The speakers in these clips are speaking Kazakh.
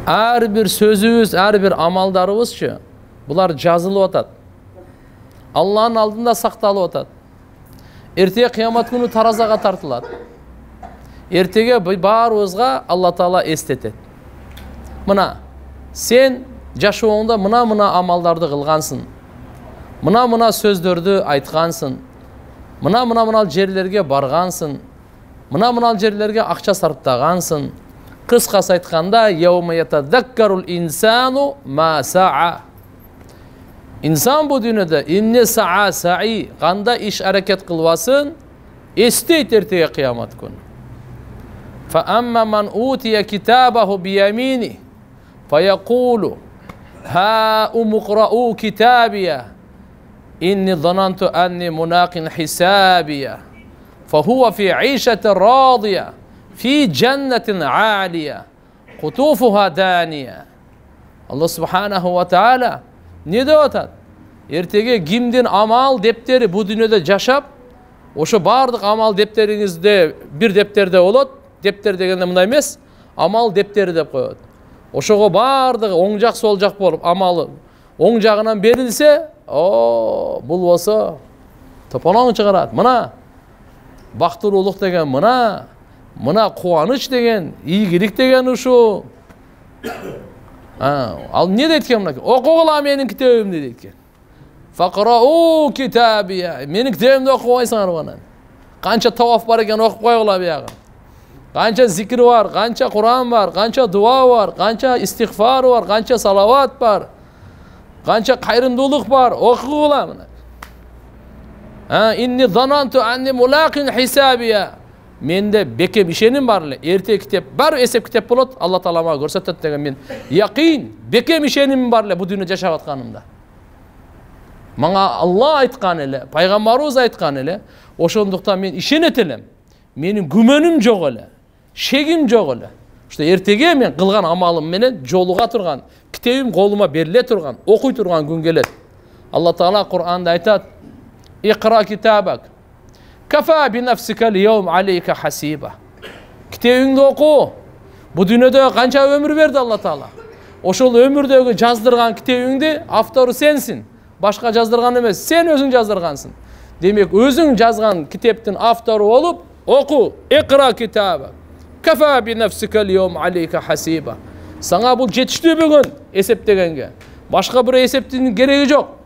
Her bir sözümüz, her bir amallarımızçı bular жазылып атат. Allah'ın aldında saqtalып атат. Ertege kıyamet günü tarazaga tartılат. Ertege barыбызга Allah Taala естетет. Мына sen жашооңда мына амалдарды кылгансың. Мына сөздөрдү айткансың. Мына жерлерге баргансың. Мына жерлерге акча сарптагансың. Кыскасы айтканда, yawma yatadhakkarul insanu ma sa'a. İnsan bu dünyada inne sa'a sa'i qanda iş hareket kılvasın esteyt ertege kıyamet günü. Fa amma man utiya kitabahu bi yamini fa yaqulu ha umqra'u kitabiya inni zanantu anni munaqin hisabiya fa huwa fi 'ishatin radiya fi cennetin 'aliya qutufuha daniya. Allah subhanahu ve taala ne de atat? Ertege kimden amal defteri bu dünyada yaşap, oşo bardıq amal defteringizde bir defterde olot. Defter degende mындай emес, amal defteri dep koyot. Oşogo bardıq oң жак сол жак болуп amalı oң жагынан берилсе, бул болсо топалоң чыгарат. Мына бактылуулук деген мына кубаныч деген, ийгилик деген ушу. Al ne de etken mına? Okugula menin kitabımda de etken. Faqra'u kitabiya. Menin kitabımda okuvaysın bana. Kança tavaf var eken okup koygula biyağı. Kança zikir var, kança Kur'an var, kança dua var, kança istiğfar var, kança salavat var. Kança kayrınduluk var. Okugula mına. İnni zanantu anni mulaqin hisabiya. Mende bekem işenim barlı. Erte kitap bar esep kitap bolot. Allah Taala mağa görsetet degen men yaqin bekem işenim barlı bu dünyada yaşap atkanımda. Mağa Allah aytkan ele, paygambarыбыз aytkan ele. Oşonduktan men işenet elem. Menin gümenim jok ele. Şegim jok ele. İşte ertege men kılgan amalım menen joluga turgan, kitabım koluma berile turgan, okuy turgan gün gelet. Allah Taala Kur'anda aytat: "İqra kitabak. Kafa bi nafsika al-yawm alayka hasiba." Kitabыңды oku. Bu dünyada kança ömür verdi Allah Taala. Oşol ömürdögü jazdırgan kitabыңды автору sensin. Başka jazdırgan emes, sen özüň jazdırgansın. Demek özüň жазган kitaptın автору olup oku. Iqra kitabak. Kafa bi nafsika al-yawm alayka hasiba. Sana bu жетиштүү бүгүn eseptegenge. Başka bir eseptin gereği yok.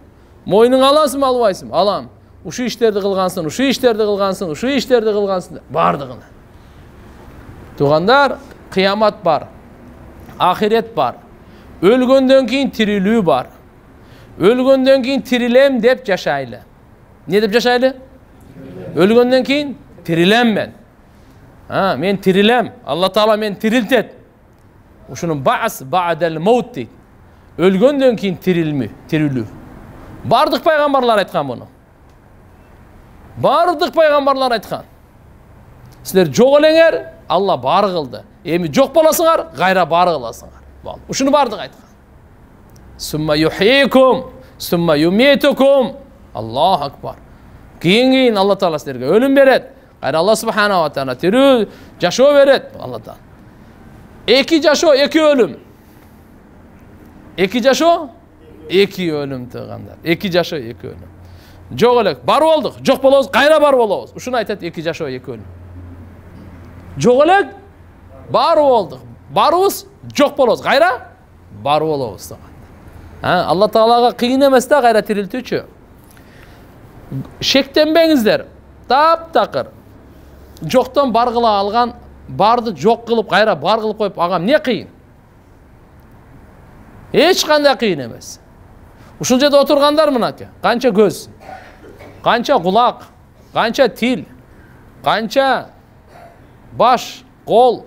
Moynuň alasın mı albaysın? Alam. Uşu işlerdi kılgansın, uşu işlerdi kılgansın, uşu işlerdi kılgansın. Bardığına. Tuğandar, kıyamat var. Ahiret var. Ölgönden keyin tirilүү var. Ölgönden keyin tirilem dep yaşaylı. Ne dep yaşaylı? Ölgönden keyin tirilem ben. Men tirilem. Allah Taala men tiriltet. Uşunun ba'del maut deydi. Ölgönden keyin tirilүү. Bardık paygambarlar aytkan bunu. Bardık paygambarlar aytkan. Sizler jok eleňer, Allah bar kıldı. Emi jok bolasыңар, gayra bar kılasыңар. Uşunu bardık aytkan. Summa yuhyikum, summa yumitukum. Allahu akbar. Keyin Allah Taala sizlerge ölüm beret. Gayra Allah subhanahu wa taala tirүү jaşoo beret. Allah Taala. Eki jaşoo, eki ölüm. Eki jaşoo, eki ölüm tığandar. Eki jaşoo, eki ölüm. Jok elek, bar bolduk. Jok bolobuz, gayra bar bolobuz. Uşunu aytat eki jaşoo, eki ölüm. Jok elek, bar bolduk. Barыбыз, jok bolobuz, gayra bar bolobuz. Allah Taalaga kıyın emes da gayra tiriltүүчү. Şektenbeňizler. Tap-takır. Joktan bar kıla algan, bardı jok kılıp gayra bar kılıp koyup agam ne kıyın? Hiç kандай kıyın emes. Uşul жерде oturganдар mınaki. Kança göz, kança kulak, kança til, kança baş, kol.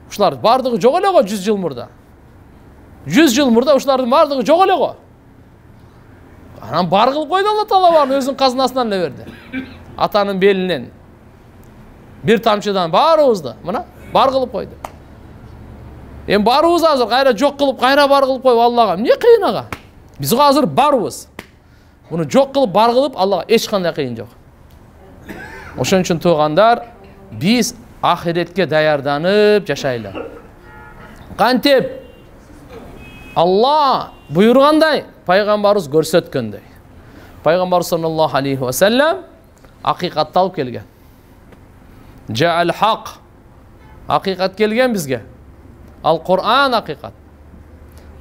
Uşlar bardığı jok elego 100 yıl murda. 100 yıl murda uşlardın bardığı jok elego. Anam bar kılıp koydu Allah Taala barını özünün kazınasından ne verdi? Atanın belinden. Bir tamçıdan barыбызды, mına bar kılıp koydu. Barыбыз hazır, gayra jok kılıp, gayra bar kılıp koyup Allah'a. Ne kıyın ağa? Biz hazır barыбыз. Bunu jok kılıp, bar kılıp Allah'a eç kanday kıyın jok. Oşun üçün tuğandar, biz ahiretke dayardanıp yaşayla. Kantep, Алла буйргандай, пайгамбарыбыз көрсөткөндөй. Пайгамбар саллаллаху алейхи ва саллям акыйкатты алып келген. Жаал хак. Акыйкат келген бизге. Ал Кур'ан акыйкат.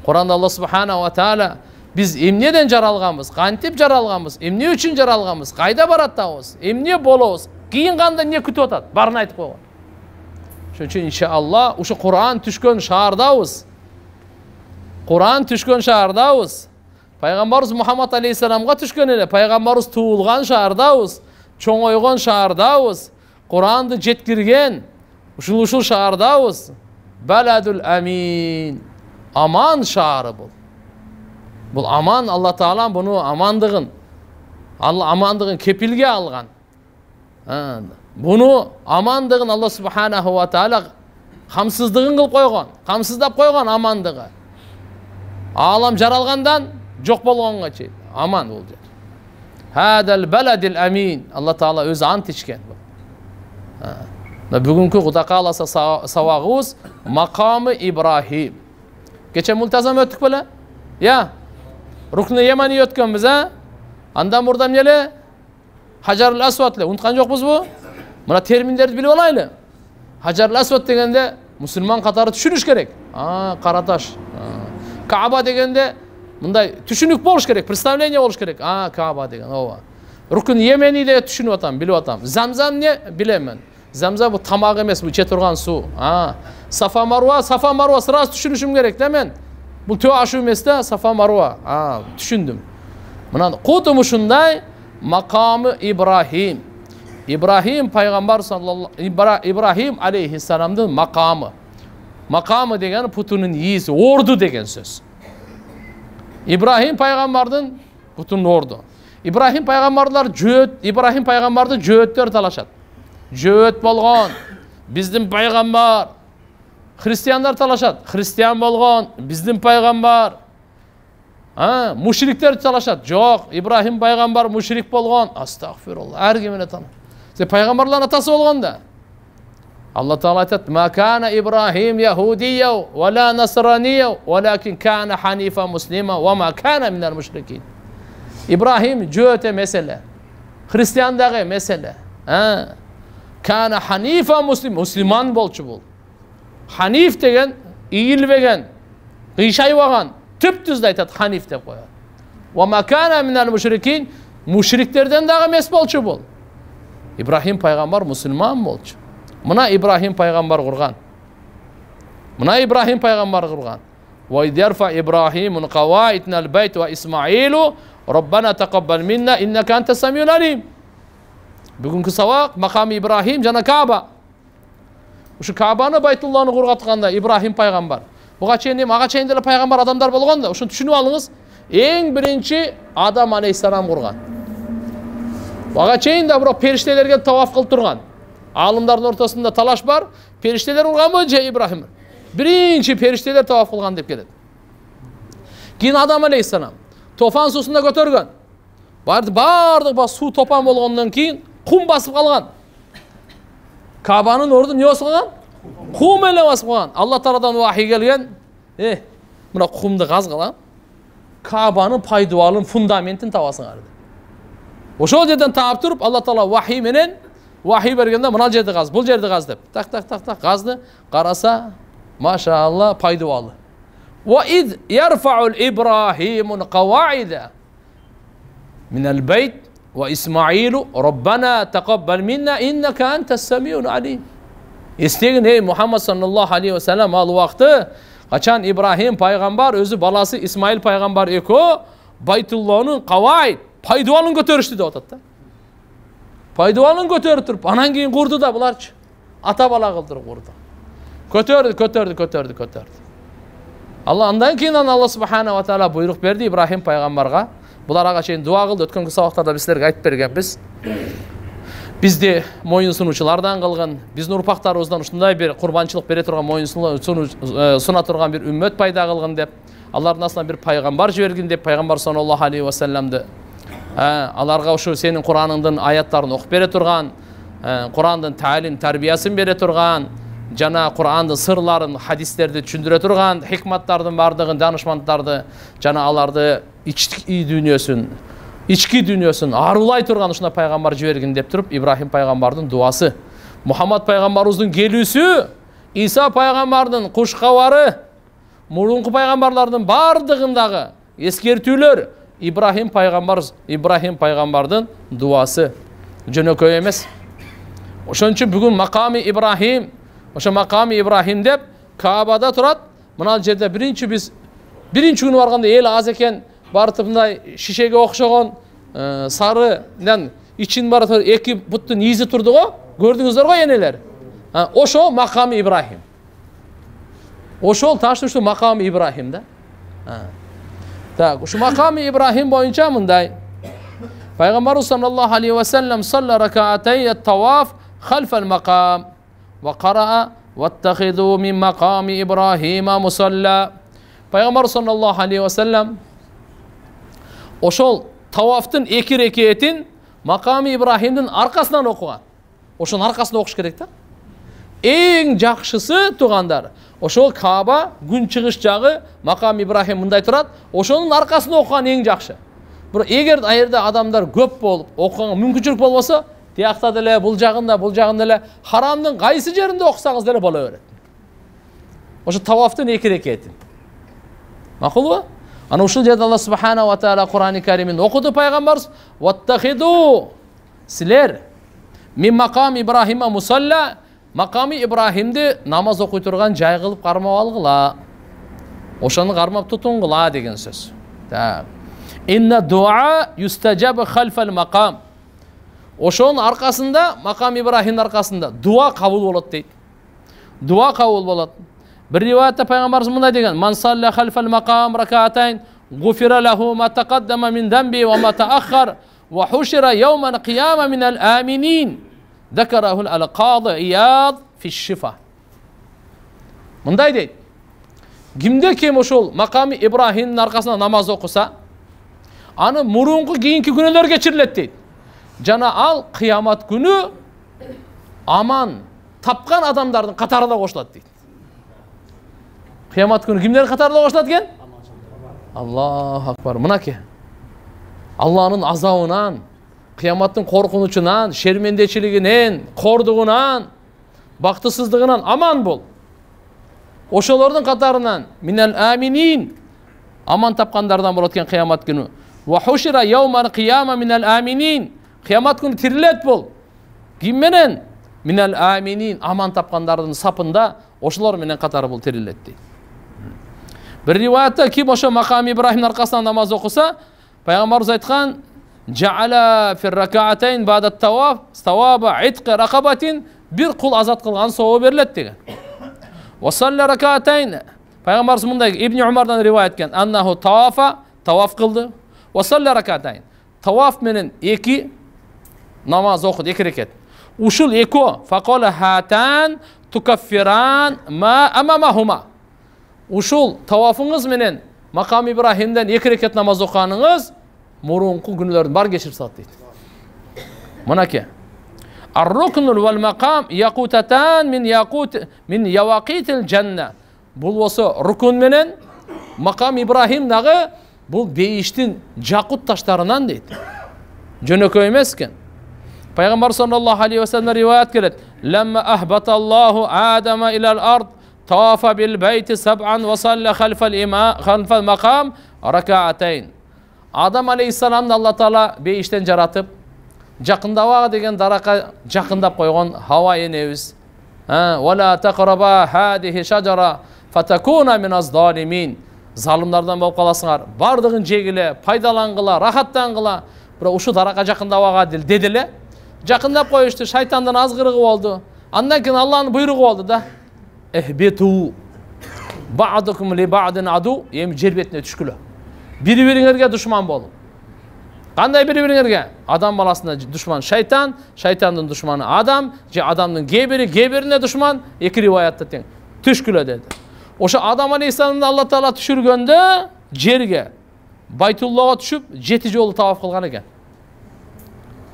Кур'анда Алла субхана ва таала biz emneden jaralganбыз, кантип жаралганбыз, эмне үчүн жаралганбыз, кайда бараттабыз, эмне болобуз, кийин кандай эмне күтүп атат, баарын айтып койгон. Ошон үчүн иншалла ушу Кур'ан түшкөн шаардабыз. Кур'ан түшкөн шаардабыз. Пайгамбарыбыз Мухаммад алейхиссаламга түшкөн эле, пайгамбарыбыз туулган шаардабыз, чоңойгон шаардабыз, Кур'анды жеткирген ушул шаардабыз. Баладул амин. Аман шаары бул. Бұл аман, Алла Таала бұны амандығын, Алла амандығын кепилге алған. Бұны амандығын Алла Субханаху ва Таала қамсыздығын қылып қойған, қамсыздап қойған амандығы. Алам жаралғандан жоқ болғанға чейін аман ол жер. Хадал баладил амин. Алла Таала өзі ант ішкен. Бүгінгі Құда қаласа сабағымыз мақамы Ибрахим. Geçen multazam öttük böyle. Ya. Rukn-ı Yemani ötkönбүз, ha? Andan buradan gele Hajarul Aswad'le. Unutkan jokpuz bu? Mına terminlerdi bilip olaylı. Hajarul Aswad degende Müslüman katarı düşünüş gerek. Karataş. Kaaba degende mınday düşünük boluş gerek, представление boluş gerek. Kaaba degen, ova. Rukn-ı Yemani de düşünüp atam, bilip atam. Zamzam ne? Bilemen. Zamzam bu tamak emes, bu içe turgan su. Safa Marwa sırası düşünüşüm gerek demen. Bu tö aşı emesde Safa Marwa. Düşündüm. Mına kutumuşunday makamı İbrahim. İbrahim peygamber İbrahim aleyhisselam'ın makamı. Makamı degen putunun yiyisi, ordu degen söz. İbrahim peygamberden putunun ordu. İbrahim peygamberler İbrahim peygamberdi jöötler talaşat. Jööt bolgon. Bizden peygamber. Hristiyanlar talaşat. Hristiyan bolgon. Bizden peygamber. Müşrikler talaşat. Yok. İbrahim peygamber müşrik bolgon. Astagfirullah. Ergemine tanı. Sen peygamberlerin atası bolgon da. Allah Teala aytat. Ma kana İbrahim Yahudiyev ve la Nasraniyev velakin kana hanifa muslima ve ma kana minel müşrikin. İbrahim jööte mesele. Hristiyandağı mesele. Kana hanifa muslim. Müslüman bolçu bol. Hanif degen, iyilbegen, qıyşayvagan, tüp-tüzde aytat hanif dep koyar. Ve ma kana minel müşrikin, müşriklerden dağı mes bolçu bol. İbrahim peygamber Müslüman bolçu. Mına İbrahim peygamber kurgan. Mına İbrahim peygamber kurgan. Ve idyarfa İbrahimun qavaitnal beyt ve İsmailu Rabbana taqabbal minna innaka entes samiyul alim. Bugünkü savak makamı İbrahim jana Kaaba. Şu Kaabаны Baytullah'ını qurgatqanda İbrahim peygamber. Buga çeyin dem aga çeyinde peygamber adamlar bolganda, uşunu düşünüp alыңыз. Eng birinci Adam aleyhissalam qurgan. Buga çeyinde bura periştelerge tawaf kılıp turgan. Alımların ortasında talaş var. Perişteler qurgan mı? İbrahim. Birinci perişteler tawaf kılgan dep keledi. Keyin Adam aleyhissalam tofan susunda götörgön. Bardık su topan bolgondan keyin kum basıp kalgan. Kaaba'nın ordu ne basıp kalgan? Kum ele basıp kalgan. Allah Teala'dan vahiy gelgen. Buna kumdu gaz kalan. Kaaba'nın payduvalın fundamentin tavasın ardı. Oşol yerden taap turup Allah Teala vahiy menen vahiy bergende mına жерди gaz, bul жерди gaz dep. Tak gazdı. Qarasa maşallah payduvalı. Ve id yerfa'ul İbrahimun qavaida minel beyt ve İsmailu Rabbana taqabbal minna innaka entes semiyun alim. İstegin ey Muhammed sallallahu aleyhi ve sellem al vakti kaçan İbrahim peygamber özü balası İsmail peygamber eko Baytullah'ın qavaid payduvalın götörüştü de otatta. Payduvalın götörüp anan keyin kurdu da bularçı. Ata bala kıldırıp kurdu. Kötürdü. Allah andan keyin Allah subhanahu wa taala buyruk berdi İbrahim peygamberga. Bular ağa çeyin dua kıldı. Ötkönki sabaklarda bizlerge aytып bergenbiz. Biz de moyun sunuculardan kılgın, bizdin urpaktarыбызdan ушундай bir kurbançılık bere turgan moyun suna turgan bir ümmet payda kılgın dep. Allah'ın aslında bir peygamber jibergin dep peygamber sallallahu aleyhi ve sellem'di. Alarga şu senin Kur'an'ından ayetlerini okup bere turgan, Kur'an'dan talim, terbiyesin bere turgan, жана Кур'андын сырларын, хадистерди түшүндүрө турган хикматтардын бардыгын, данышмандарды жана аларды ички дүйнөсүн арулай турган ушуна пайгамбар жибергин деп туруп, Ибрахим пайгамбардын дуасы, Мухаммад пайгамбарыбыздын келүүсү, Иса пайгамбардын куш кабары, мурунку пайгамбарлардын бардыгындагы эскертүүлөр Ибрахим пайгамбардын дуасы. Жөнөкөй эмес. Ошон үчүн бүгүн маками Ибрахим, ошо маками Ибрахим деп Каабада турат. Мына жерде биринчи күнү барганда эл аз экен, барып мындай шишеге окшогон сарыдан ичин бар эки буттун изи турду го. Көрдүңүздөр го энелер? Ошо маками Ибрахим. Ошол таштыштуу маками Ибрахим да. Так, ушу маками Ибрахим боюнча мындай. Пайгамбарыбыз саллаллаху алейхи ва саллям салла ракаатей ат-таваф халф al-мақам ва қараа ваттахиду мин мақами Ибрахима мусалла. Пайгамбар саллаллаху алейхи ва саллям ошол тавафтын эки рекетин маками Ибрахимдин аркасынан окуган. Ошонун аркасында окуш керек да. Эң жакшысы тугандар, ошол Кааба күн чыгыш жагы макам Ибрахим мындай турат, ошонун аркасында окуган эң жакшы. Бирок эгер аерде адамдар көп болуп окуганга мүмкүнчүлүк болбосо, тиякта деле бул жагында деле харамдын кайсы жеринде окусаңыз деле боло берет. Ошо тавафтын эки рекетин. Макулбу? Ана ушул жерде Алла субхана ва таала Кур'ан-ы Каримин окуду пайгамбарыбыз: "Ваттахиду" силер мин макам Ибрахима мусалла, маками Ибрахимди намаз окуй турган жай кылып кармап алгыла. Ошону кармап тутунгула деген сөз. Так. Инна дуа юстажабу халфал макам. Ошонун аркасында, макам Ибрахимдин аркасында дуа кабыл болот дейт. Дуа кабыл болот. Bir rivayette Peygamberimiz mınday degen: "Man salla halfal maqam rak'atayn, gufira lahu ma taqaddama min dambi ve ma ta'akhkhar ve hushira yawman qiyama min al-aminin." Zakarahu al-Qadi İyad fi şifa. Mınday deyt. Kimde kim ошол маками Ибрахимдин аркасында намаз окуса, аны мурунку кийинки күнөлөр кечирилет дейт. Жана ал кыямат күнү аман тапкан адамдардын катарына кошулат дейт. Kıyamet günü kimlerin katarına koşulat gen? Allahu Akbar. Mınaki. Allah'ın azabından, kıyametin korkunuçundan, şermendeçiliğinden, korduğundan, baktısızlığından aman bol. Oşolarının katarından minel aminin, aman tapkanlardan bolatken kıyamet günü. Ve huşira yevmen kıyama minel aminin, kıyamet günü tirilet bol. Kimmenen minel aminin, aman tapkanlarının sapında oşolar menen katarı bol tiriletti. Bir rivayette kim oşo makam İbrahim'in arkasından namaz okusa, Peygamberimiz aytkan: "Ja'ala fi rak'atayn ba'da at-tawaf thawaba itq raqabatin", bir kul azat kılgan sowabı berilet degen. Ve salla rak'atayn, Peygamberimiz mınday İbn Umar'dan rivayet etken: "Annahu tawaf kıldı. Ve salla rak'atayn." Tawaf menen eki namaz okudu, eki reket. Uşul eko faqala hatan tukaffiran ma amamahuma. Uşul tavafınız menen makam İbrahim'den iki reket namaz okuyanınız murunku günlerden bar geçirip saat deydi. Mınaki. Ar-ruknul vel makam yakutatan min yavaqitil cennet. Bul olsa rukun menen makam İbrahim dağı bul beyiştin jakut taşlarından deydi. Jönökö emesken. Peygamber sallallahu aleyhi ve sellem rivayet kelet. Lemma ahbatallahu Adama ilal ard tawafa bil beyti sab'an ve salla halfal makam rak'atayn. Adam aleyhissalam da Allah Taala beyişten jaratıp jakındabaga degen daraka jakındap koygon Hava enebis. Ve la taqraba hadihi şajara fatakuna min az-zalimin. Zalimlardan bolup kalasыңар. Bardığın jegile, paydalangıla, rahattangıla. Bira uşu daraka jakındabaga dediler. Jakındap koyuştu, şaytandan azgırığı oldu. Andan keyin Allah'ın buyruğu oldu da. Ehbetu ba'dukum li ba'din adu, em jerbetine düşkülü. Biri-biriңерге düşman bolun. Qanday biri-biriңерге? Adam balasına düşman şeytan, şeytanın düşmanı adam, je adamın gebirine düşman, iki rivayatta teң. Düşkülü dedi. Oşo Adam aleyhissalamды Allah Taala düşürgöndө jerge Baytullah'a düşüp 7 jolu tawaf kılgan eken.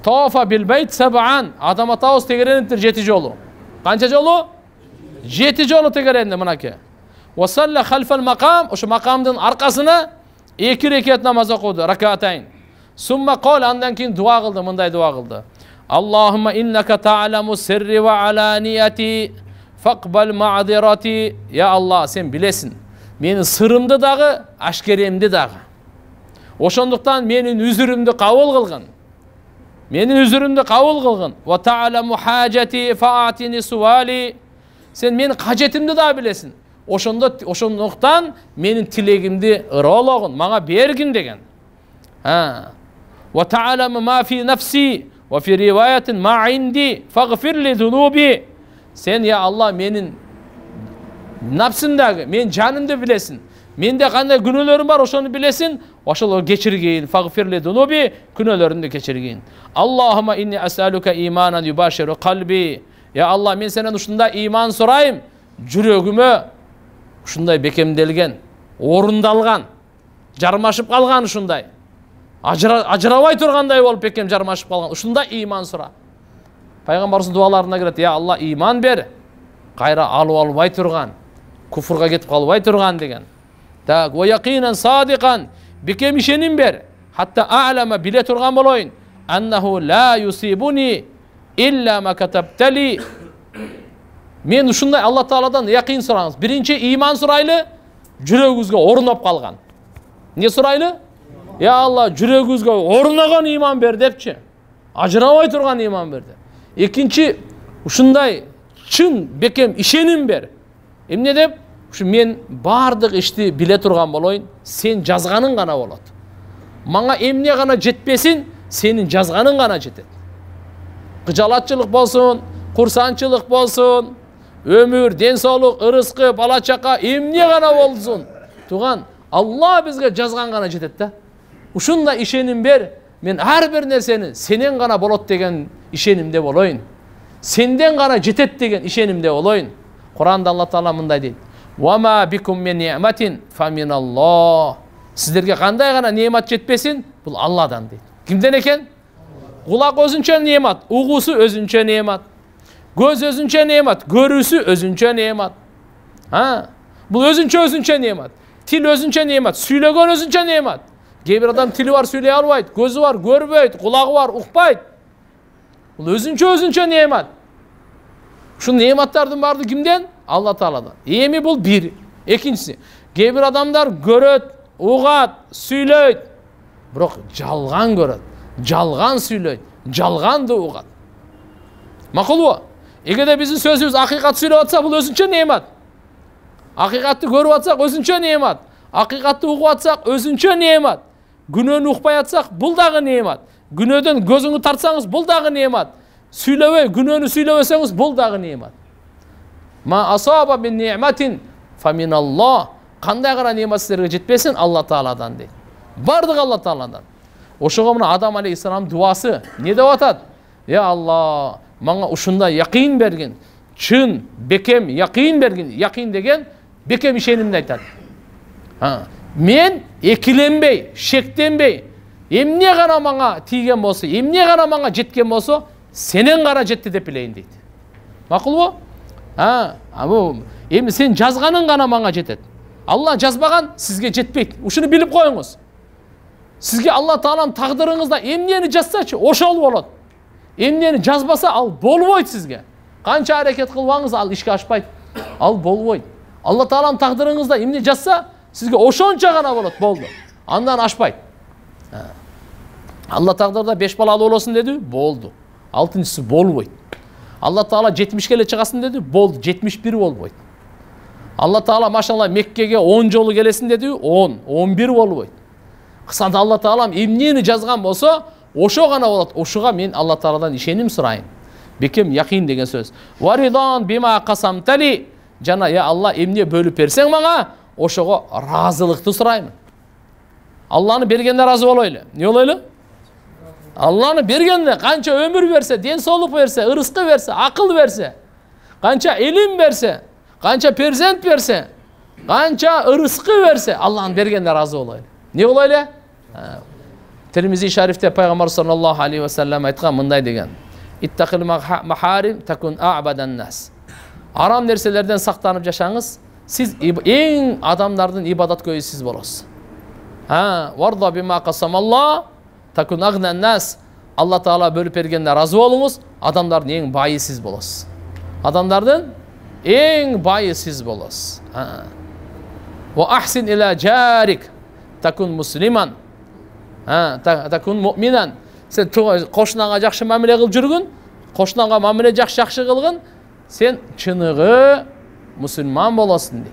Tawafa bil bayt sab'an, adama tawaf tegereniptir 7 jolu. Kança jolu? 7 жолу тегереndi мынакей. Wa salla khalfal maqam, o'sha maqamdın arkasına 2 rekat namaz okudu, rakatayn. Summa qol, andan keyin duo qildi, bunday duo qildi. Allohumma innaka ta'lamu sirri va alaniyati faqbal ma'zirati. Ya Allah, sen bilesin. Menin sırımdı dağı, aşkeremdi dağı. Oşonduktan menin üzürümdü qabul qılgın. Menin üzürümdü qabul qılgın. Wa ta'lamu hajati fa'atini suali. Sen menin qajetimdi da bilesin. Oşonduktan menin tilegimdi ırologun, mağa bergin degen. Wa ta'lamu ma fi nafsi ve fi rivayetin ma indi faghfir li zunubi. Sen ya Allah menin nafsimdagi, men janımды bilesin. Mende qanday günahlarım var, oşonu bilesin. Oşolu geçirgeyin. Faghfir li zunubi, günahlarımды geçirgeyin. Allahumma inni as'aluka imanan yubashiru qalbi. Ya Allah, men senden uşunda iman sorayım. Жүрөгүмө ушундай бекемделген, орундалган, жармашып калган ушундай. Ажырабай тургандай болуп бекем жармашып калган. Ушундай иман сура. Пайгамбарыбыз дуаларына кирет: "Я Allah, иман бер. Кайра алып албай турган, куфурга кетип калбай турган" деген. Так, "Ва яқинан садиқан", бекем ишеним бер. Hatta a'lama, bile turgan bolоюн. Annahu la yusibuni illa ma katabtali. Men ушундай Алла Тааладан яқин сураңыз. Биринчи иман сурайлы, жүрөгүбүзгө орноп калган. Не сурайлы? Ya Allah, жүрөгүбүзгө орногон иман бер депчи. Ажырабай турган иман берди. Экинчи, ушундай чын бекем ишеним бер. Эмне деп? Ушу мен бардык ишти биле турган болоюн, сен жазганын гана болот. Мага эмне гана жетпесин, сенин жазганын гана жетет. Кыжалатчылык болсун, курсанчылык болсун, өмүр, ден соолук, ырыскы, бала чака эмне гана болсун, туган Алла бизге жазган гана жетет да. Ушундай ишеним бер, мен ар бир нерсени сенен гана болот деген ишенимде болоюн. Сенден гана жетет деген ишенимде болоюн. Куранда Алла Таала мындай дейт: "Ва ма бикум мин ни'матин фа миналлах". Сиздерге кандай гана немат жетпесин, бул Алладан дейт. Кимден экен? Кулак өзүнчө немат, угуусу өзүнчө немат. Göz özünçe nimet, görüsü özünçe nimet. Bu özünçe nimet. Til özünçe nimet, süylegen özünçe nimet. Bir adam tili var, süyley albayt, gözü var, görbayt, kulağı var, ukbayt. Bu özünçe nimet. Şu nimetlerden vardı kimden? Allah Taala'dan. Emi bul bir. İkincisi, bir adamlar göröt, ugat, süyleyt. Bırak jalgan göröt, jalgan süyleyt, jalgan da ugat. Makul bu. Egerde bizim sözümüz hakikat söylep atsa, bul özünçe nimet. Hakikatты көрүп атсак өзүнчө немат. Hakikatты угуп атсак өзүнчө немат. Günöөнү укпай атсак бул дагы немат. Günөөдөн көзүңү тартсаңыз бул дагы немат. Сүйлөбөй, günöөнү сүйлөбөсөңүз бул дагы немат. Ма асаба мин ни'матин фа миналлах. Кандай гана немат силерге жетпесин, Алла Тааладан дейт. Бардык Алла Тааладан. Ошого мына Адам алейхиссалам дуасы не деп атат? Я Алла, мага ушундай якин берген, чын, бекем, якин берген, якин деген бекем ишенимди айтат. Мен экиленбей, шектенбей, эмне гана мага тийген болсо, эмне гана мага жеткен болсо, сенен гана жетти деп билейин дейт. Макулбу? Бу эми сен жазганын гана мага жетет. Алла жазбаган сизге жетпейт. Ушуну билип коюңуз. Сизге Алла Тааланын тагдырыңызда эмнени жазсачы, ошол болот. Эмнени жазбаса, ал болбойт сизге. Канча аракет кылбаңыз, ал ишке ашпайт. Ал болбойт. Алла Тааланын тагдырыңызда эмне жазса, сизге ошончо гана болот, болду. Андан ашпайт. Алла тагдырда 5 балалуу болосун деди, болду. 6-ынчысы болбойт. Алла Таала 70 эле чыгасың деди, болду. 71 болбойт. Алла Таала машалла Меккеге 10 жолу келесин деди, 10, 11 болбойт. Кысанда Алла Таалам эмнени жазган болсо, ошо гана болот. Ошуга мен Алла Тааладан ишеним сурайын. Бекем якин деген сөз. Варидан бима касамтали. Жана я Алла эмне бөлүп берсең мага, ошого разылыкты сурайм. Алланы бергенде разы болойлу. Не болойлу? Алланы бергенде канча өмүр берсе, ден соолук берсе, ырыскы берсе, акыл берсе, канча илим берсе, канча перзент берсе, канча ырыскы берсе, Алланы бергенде разы болойлу. Не болойлу? Tirmizi şerifte Peygamber sallallahu aleyhi ve sellem aytkan mınday degen. İttakil maharim takun a'badan nas. Арам нерселерден сактанып жашаңыз. Сиз эң адамдардын ибадаткөйү сиз болосуз. Варда бима касамалла такун агнан нас. Алла Таала бөлүп бергенде разы болуңуз, адамдардын эң байы сиз болосуз. Адамдардын эң байы сиз болосуз. Ва ахсин иля жарик такун муслиман. Такун муъминан. Сен кошунаңа жакшы мамиле кылып жүргүн, кошунаңа мамиле жакшы кылгын, сен чыныгы мусулман болосуң дейт.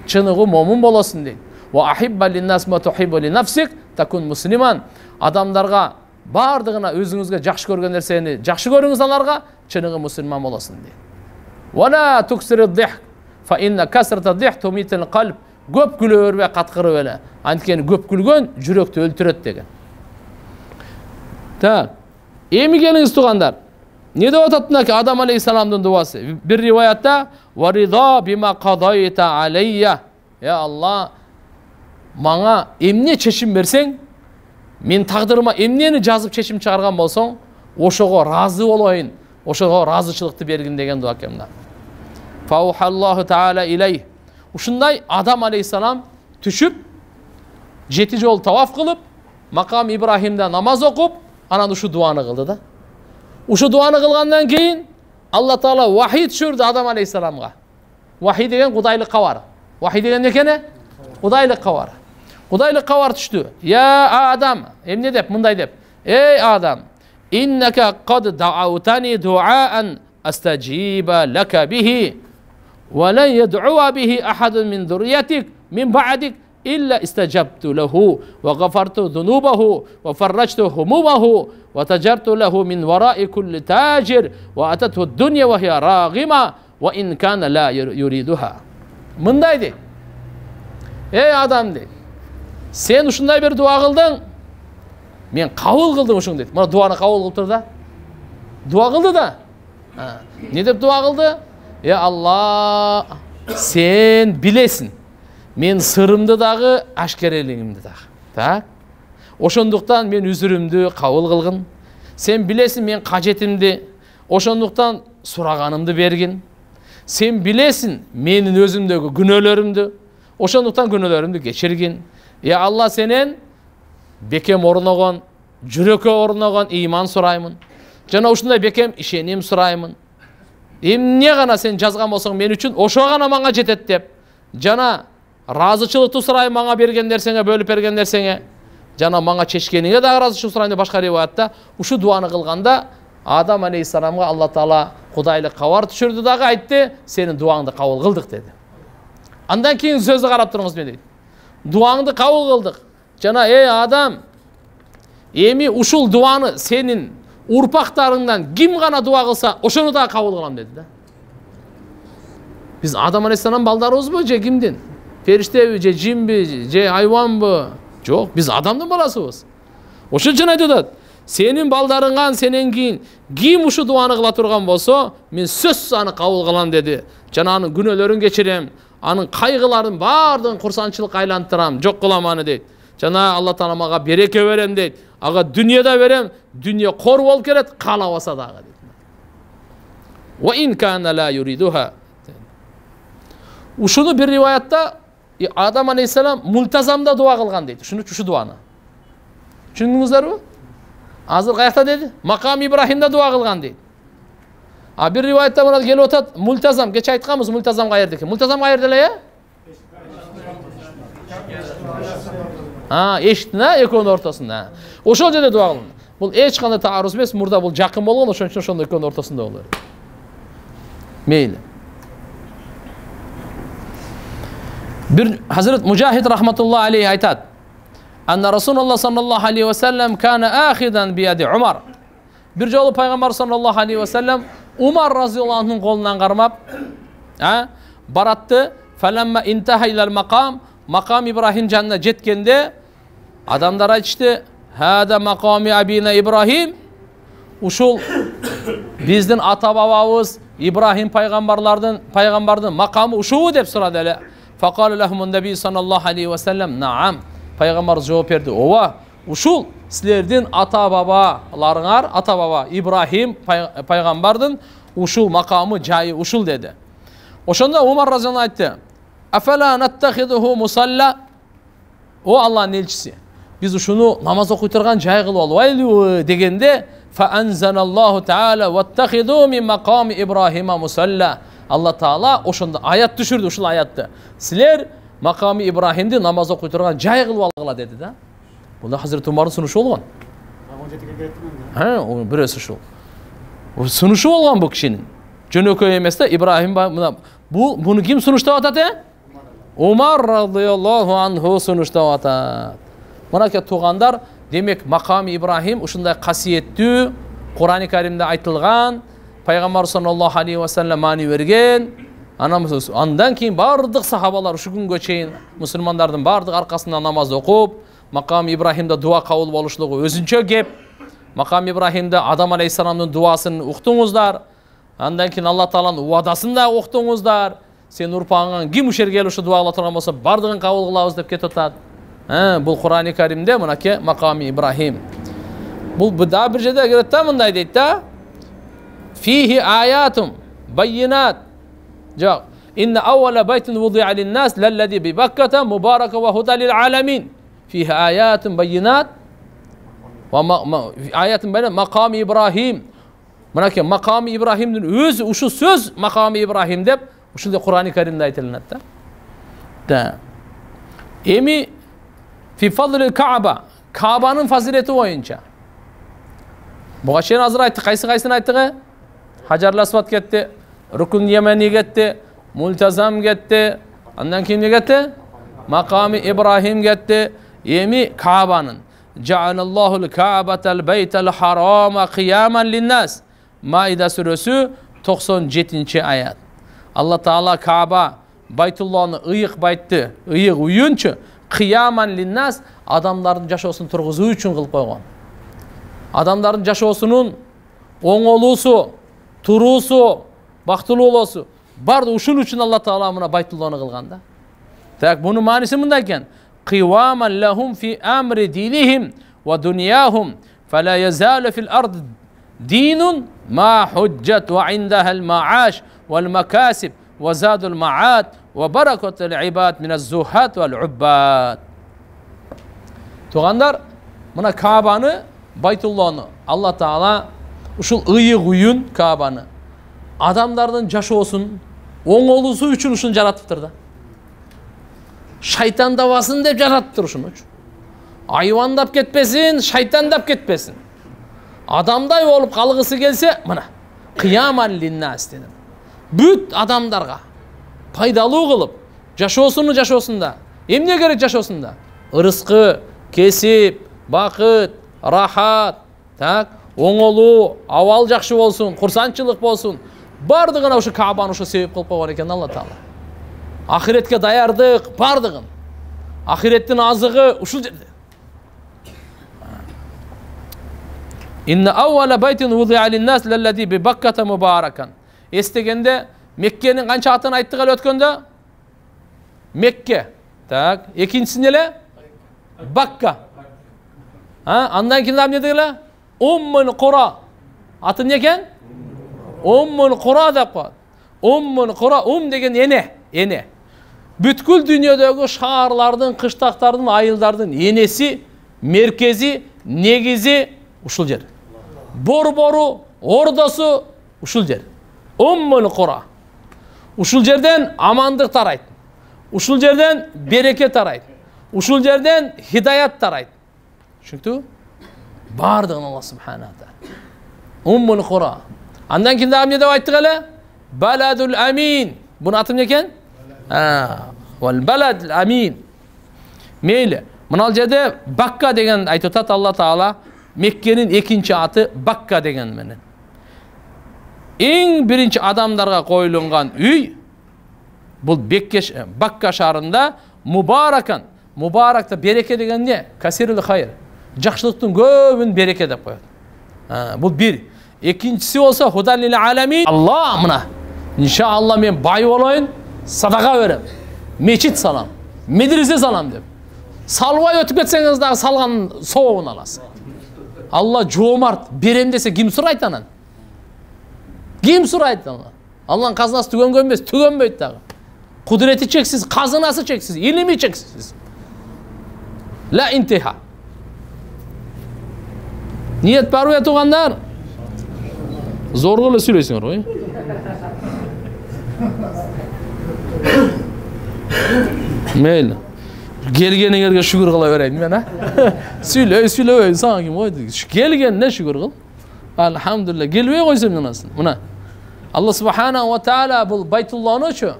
Чыныгы момун болосуң дейт. Ва ахибба линнас ма тухиббу ли нафсик такун муслиман. Адамдарга бардыгына өзүңүзгө жакшы көргөн нерсени жакшы көрүңүз, аларга чыныгы мусулман болосуң дейт. Ва ла туксирид дихк фа инна касрата дихк тумитил калб. Көп күлө бербе, каткырып эле. Анткени көп күлгөн жүрөктү өлтүрөт деген. Так. Эми келиңиз тугандар. Не деп атат мына Адам алейхисаламдын дуасы? Бир риваятта варидо бима кадайта алейя. Я Алла, мага эмне чечим берсең, мен тагдырыма эмнени жазып чечим чыгарган болсоң, ошого разы болоюн, ошого разычылыкты бергин деген дуа экен мына. Фаухаллаху таала илей. Ушундай Адам алейхисалам түшүп, 7 жол таваф кылып, макам Ибрахимде намаз окуп, анан ушу дуаны кылды да. Ушу дуаны кылгандан кийин Алла Таала вахий түшүрдү Адам алейхисаламга. Вахий деген кудайлык кабар. Вахий деген не экен? Кудайлык кабар. Кудайлык кабар түштү. Я Адам, эмне деп, мындай деп. Эй Адам, иннака кад даутани дуаан астаджиба лака бихи. ولن يدعو به أحد من ذريتك من بعدك إلا استجبت له وغفرت ذنوبه وفرجت همومه وتجرت له من وراء كل تاجر وأتته الدنيا وهي راغمة وإن كان لا يريدها. Мындай де. Ey адам де. Сен ушундай бир дуа кылдың. Мен кабыл кылдым ушуң дейт. Мына дуаны кабыл кылып тур да. Дуа кылды да. Не деп дуа кылды? Ya Allah, sen bilesin. Men sırımdı dağı, aşkereliğimdi dağı. Tak? Oşonduktan men üzürümdü kavul kılgın. Sen bilesin men kacetimdi. Oşonduktan suraganımdı bergin. Sen bilesin menin özümdeki günölörümdü. Oşonduktan günölörümdü geçirgin. Ya Allah, senen bekem ornogon, jüröke ornogon iman surayımın. Jana ушундай бекем ишеним сураймын. Эмне гана сен жазган болсоң мен үчүн ошо гана мага жетет деп. Жана разычылыкты сурайм мага берген нерсеңе, бөлүп берген нерсеңе. Жана мага чечкениңе да разычылык сурайм деп башка риваятта ушу дуаны кылганда Адам алейхисаламга Алла Таала кудайлык кабар түшүрдү дагы айтты, сенин дуаңды кабыл кылдык деди. Андан кийин сөзү карап туруңуз мен дейт. Дуаңды кабыл кылдык. Жана эй Адам, эми ушул дуаны сенин урпактарыңдан ким гана дуа кылса, ошону да кабыл кылам деди да. Биз Адам алейхисалам балдарыбызбы же кимдин? Периштеби же жинби же айванбы? Жок, биз Адамдын баласыбыз. Ошо үчүн айтып атат. Сенин балдарыңан сенен кийин ким ушу дуаны кыла турган болсо, мен сөзсүз аны кабыл кылам деди. Жана анын күнөөлөрүн кечирем, анын кайгыларын баардыгын курсанчылыкка айлантырам, жок кылам аны дейт. Жана Алла Таала мага береке берем дейт. Ага дүнияда берем, дүния кор болуп келет, каалабаса дагы дейт. Ва ин кана ла юридуха. Ушуну бир риваятта Адам алейхисалам мультазамда дуа кылган дейт. Ушу дуаны. Түшүндүңүздөрбү? Азыр каякта деди? Макам Ибрахимде дуа кылган дейт. А бир риваятта мына келип атат, мультазам, кече айтканбыз, мультазам каерде экен. Мультазам каерде эле, эшиктин экөөнүн ортосунда. Ошол жерде дуа кылган. Бул эч кандай таарус эмес, мурда бул жакын болгон, ошон үчүн ошондой экөөнүн ортосунда болор. Мейли. Bir Hazret Mujahid rahmetullahi aleyhi aytat. Anna Rasulullah sallallahu aleyhi ve sellem kana ahidan bi yadi Umar. Bir jolu Peygamber sallallahu aleyhi ve sellem Umar razıyallahu anh'ın kolundan karmap baratты. Falamma intaha ilal makam İbrahim canına jetkende adamlar aytıştı. Hada makami abina İbrahim. Uşul bizdin ata bababız İbrahim peygamberden makamı uşuğu dep suradı ele. Faqala lahumun nebi sallallahu aleyhi ve sellem naam. Peygamber cevap verdi. Ova uşul sizlerden ata babalarыңар, ata baba İbrahim peygamberden uşul makamı jayı uşul dedi. Ошонда Умар разияллаху айтты: "Афала наттахидуху мусалла?" О Аллахтын элчиси, биз ушуну намаз окуй турган жай кылып албайлыбы дегенде, фа анзаналлаху таала ваттахиду мин мақами Ибрахима мусалла. Алла Таала ошондо аят түшүрдү, ушул аятты. Силер мақами Ибрахимди намаз окуй турган жай кылып алгыла деди да. Бул да Хазирет Умардын сунушу болгон. Бирөөсү ушул. Сунушу болгон бул кишинин. Жөнөкөй эмес да, Ибрахим буну ким сунуштап атат? Умар радияллаху анху сунуштап атат. Мынакей туугандар, демек мақами Ибрахим ушундай касиеттүү, Кур'ан-ы Каримде айтылган, Пайгамбар саллаллаху алейхи ва саллям маани берген. Андан кийин бардык сахабалар ушу күнгө чейин мусулмандардын бардык аркасында намаз окуп, мақами Ибрахимде дуа кабыл болушлугу өзүнчө кеп. Мақами Ибрахимде Адам алейхиссаламдын дуасын уктуңуздар. Андан кийин Алла Тааланын уадасын да уктуңуздар. Сен урпаңан ким ушер келип ушу дуа кыла турган болсо бардыгын кабыл кылабыз деп кетип атат. Бул Кур'ан-ы Каримде мынакей мақами Ибрахим. Бул да бир жерде келет да, мындай дейт да. Фихи аятум байинат. Жок. Инна аввала байтин вуди'a лин-нас лаллади би Бакката мубарака ва худа лил аламин. Фихи аятум байинат. Аятым bayinat мақами Ибрахим. Мынакей мақами Ибрахимдин өзү ушу сөз мақами Ибрахим деп ушундай Кур'ан-ы Каримде айтылат да. Да. Эми фи фадлил Кааба, Каабанын фазилети боюнча. Буга чейин азыр айттык, кайсын айттык? Хажарул Асвад кетти, Рукун Йемени кетти, Мултазам кетти, андан кийин эмне кетти? Мақами Ибрахим кетти. Эми Каабанын Жа'аналлахул Каабатал байтал харама қияман линнас. Маида сүрөсү 97 аят. Алла Таала Кааба Байтуллахны ыйык байтты, ыйык уюнчу қияман линнас, адамдардын жашоосун тургузуу үчүн кылып койгон. Адамдардын жашоосунун оңолуусу, туруусу, бактылуу болуусу барды ушун үчүн Алла Таала мына Байтуллахны кылган да. Так, бунун мааниси мындай экен. قواما لهم في أمر دينهم ودنياهم فلا يزال في الأرض دين ما حجت وعندها المعاش والمكاسب وزاد المعاد وبركة العباد من الزهاد والعباد. Тугандар, мына Каабаны, Байтуллахны Алла Таала ушул ыйык уюн Каабаны адамдардын жашоосун оңолуусу үчүн ушун жаратыптыр да. Шайтандабасын деп жараттыр ушуну. Айвандап кетпесин, шайтандап кетпесин. Адамдай болуп калгысы келсе, мына кыяман линнас дедим. Бүт адамдарга пайдалуу кылып, жашоосунда. Эмне керек жашоосунда? Ырыскы, кесип, бакыт, рахат, так, оңолуу, абал жакшы болсун, курсанчылык болсун. Бардыгына ушу Каабаны ушу себеп кылып койгон экен Алла Таала. Ахиретке даярдык бардыгын. Ахиреттин азыгы ушул жерде. Инна аввала байтин вуди'a лин-нас лаллади би Бакката мубаракан. Эстегенде Меккенин канча атын айттык эле өткөндө? Мекке. Так, экинчиси эле Бакка. Андан кийин эмне деди эле? Уммул Кура. Аты эмне экен? Уммул Кура деп коет. Уммул Кура, деген эне. Бүткүл дүйнөдөгү шаарлардын, кыштактардын, айылдардын энеси, меркези, негизи ушул жер. Борбору, ордосу ушул жер. Уммул Кура. Ушул жерден амандык тарайт. Ушул жерден береке тарайт. Ушул жерден хидаят тарайт. Түшүнүктүбү? Бардыгын Алла субхана ва таала. Уммул Кура. Андан кийин эмне деп айттык эле? Баладул амин. Бунун аты эмне экен? Вал балад амин. Мейли. Мына жерде Бакка деген айтып атат Алла Таала. Меккенин экинчи аты Бакка деген менен. Эң биринчи адамдарга коюлган үй бул Бакка шаарында мубаракан. Мубаракта береке деген эмне? Касирул хайр. Жакшылыктын көбүн береке деп коет. Бул бир. Экинчиси болсо худалил аламин. Алла мына иншалла мен бай болоюн, садака берем, мечит салам, медресе салам деп. Салбай өтүп кетсеңиз дагы салган сообун аласыз. Алла жоомарт, берем десе ким сурайт анан? Ким сурайт анан? Allah'ın қазынасы түгенген емес, түгенбейді дағы. Құдіреті чексіз, қазынасы чексіз, ilimi чексіз. La intiha. Niyet бар ма туғандар? Зорғылы сөйлейсіңдер ғой. Мейлі. Келгеніңерге шүкір қыла берейін мен, Сөйлей, саған кім қойды? Келгеніне шүкір қыл. Алхамдулилlah. Келбей қойсам мынасын. Мына. Алла субханаху ва тааля бұл Байтулланы шу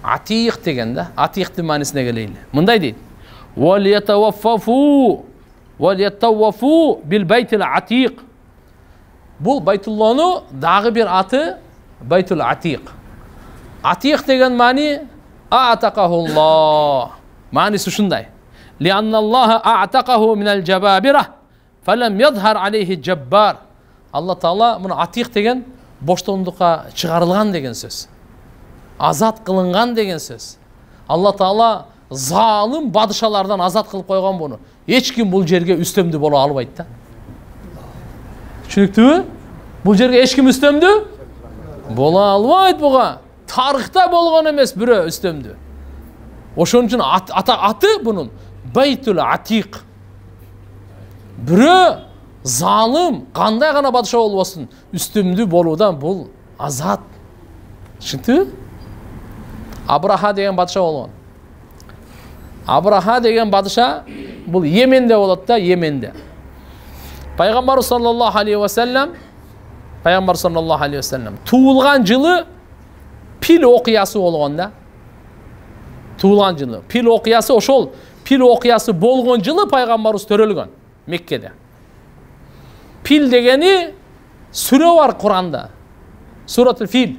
Атиқ деген да. Атиқтың мәнісіне келейлі. Мындай дейді. وَلْيَتَوَّفُوا بِالْبَيْتِ الْعَتِيقِ. Бұл Байтулланы дағы бір аты Байтул Атиқ. Атиқ деген мәні А'тақахуллах. Мәнісі шындай. لِأَنَّ اللَّهَ أَعْتَقَهُ مِنَ الْجَبَابِرَةِ فَلَمْ يَظْهَرْ عَلَيْهِ الْجَبَّارِ. Алла Таала мұны Атиқ деген боштондыққа шығарылған деген сөз. Азат қылынған деген сөз. Алла Таала залым падышалардан азат қылып қойған бұны. Ешкім бұл жерге үстемді бола албайды да. Түсінікті бе? Бұл жерге ешкім үстемді бола албайды бұға. Тарихта болған емес бірі үстемді. Ошон үшін аты бұның Байтул Атиқ. Бірі залым, қандай ғана падыша болсын, үстемді болудан бұл азат. Түсінікті бе? Абраха деген падыша болған. Абраха деген падыша бұл Йеменде болады да, Йеменде. Пайғамбар саллаллаху алейхи ва саллям туылған жылы пил оқиясы болған да. Туылған жылы. Пил оқиясы ошол пил оқиясы болған жылы пайғамбарымыз төрөлгөн Меккеде. Пил дегени сүре бар Құранда. Суратул Фил.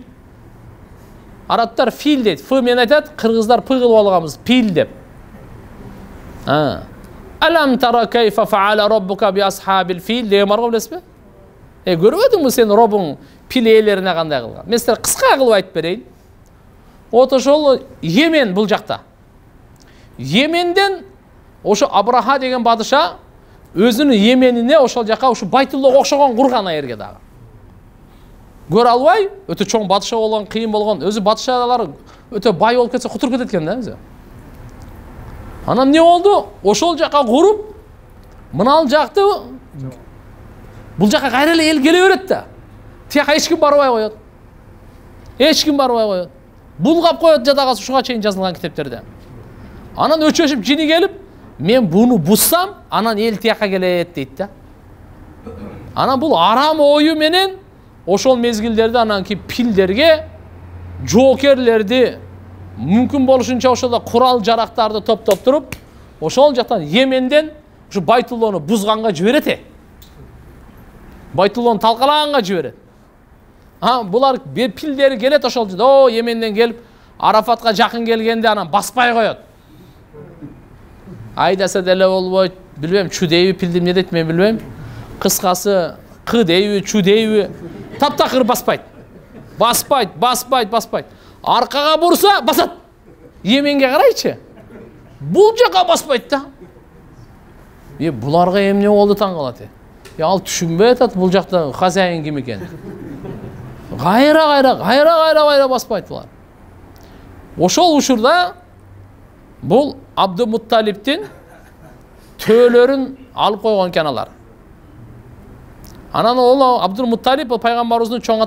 Арабтар фил дейді. Ф мен айтады, қырғыздар пы қылып алғанбыз, пил деп. Алам тара кайфа фаала роббука би асхабил фил деген бар ғой, білесіз бе? Көріп өдің сен робың пил иелеріне қандай қылған? Мен сіздерге қысқа қылып айтып берейін. Ошол Йемен бұл жақта. Йеменден ошо Абраха деген падыша өзінің Йеменіне ошол жаққа ошо Байтуллаға оқшаған құрған аерге дағы. Көр албай, өте чоң падыша болған, қиын болған. Өзі падышалар өте бай болып кетсе құтырып кететкен да өзі. Анан не oldu? Ошол жаққа құрып, мынал жақты бұл жаққа қайрылы ел келе береді да. Тияқа ешкім барбай қояды. Ешкім барбай қояды. Бұлғап қояды жадағасы шуға чейін жазылған кітептерде. Анан өчөшіп жини келіп, мен бұны бұссам, анан ел тияқа келеді дейді да. Анан бұл арам ойы менен ошол мезгилдерде анан ки пилдерге жокерлерди мүмкін болушунча ошолда курал жарактарды топтоп туруп ошол жактан Йеменден ушу Байтулланы бузганга жиберет. Байтулланы талкалаганга жиберет. Булар пилдери келет ошол жерде. Йеменден келип Арафатка жакын келгенде анан баспай коет. Айдаса деле болбойт. Билбейм, чү дейби пилди эмне дейт мен билбейм. Кыскасы кы дейби, чү дейби. Таптакыр баспайт. Баспайт. Аркага бурса басат. Йеменге карайчы. Бул жака баспайт да. Буларга эмне болду таң калат. Ал түшүнбөй атат бул жакта хозяин ким экен. Гайра баспайт булар. Ошол учурда бул Абдумутталиптин төөлөрүн алып койгон экен алар. Анан ол Абдулмутталип пайгамбарыбыздын чоң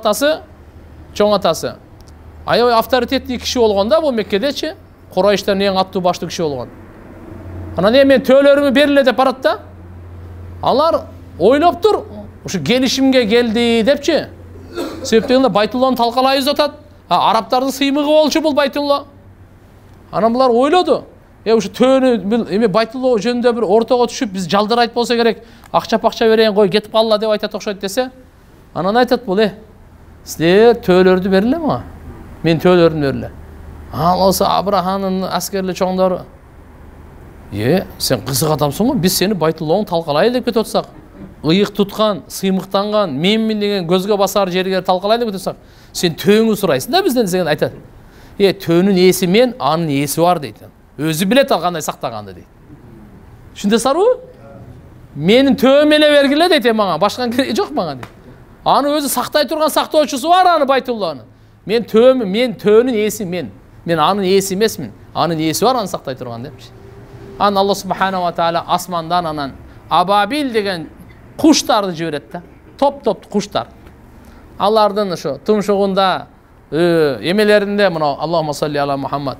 атасы. Аябай авторитеттүү киши болгон да бул Меккедечи. Курайштан эң аттуу баштуу киши болгон. Анан мен төөлөрүмү бериле деп барат да. Алар ойлоп тур, ушу келишимге келди депчи. Себептен Байтулланы талкалайбыз атат. Арабтардын сыймыгы болчу бул Байтулла. Анан булар ойлоду. Ушу төөнү эме Байтулла жөнүндө бир ортого түшүп биз жалдырайт болсо керек, акча берейин кой кетип калла деп айтат окшойт десе. Анан айтат бул силер төөлөрдү бериле мага. Мен төөлөрүмдү бериле. Ал болсо Абраханын аскерлик чоңдору. Сен кызык адамсың го, биз сени Байтулланы талкалайлы деп кетип атсак, ыйык туткан, сыймыктанган, менмин деген көзгө басар жерге талкалайлы деп атсак, сен төөнү сурайсың да бизден деген айтат. Төөнүн ээси мен, анын ээси бар дейт. Өзү билет ал кандай сактаганды дейт. Түшүндүңүзбү? Менин төөм эле бергиле дейт мага, башка кереги жок мага дейт. Аны өзі сақтай тұрған сақтаушысы бар, аны Байтулланы. Мен төөнүн ээси мен анын ээси эмесмин. Анын ээси бар, аны сақтай тұрған депчи. Аны Алла субханаху ва тааля асмандан анан абабил деген куштарды жиберет да. Топ куштар. Алардын ошо тумшугунда, эмелеринде мына Аллахумма салли ала Мухаммад.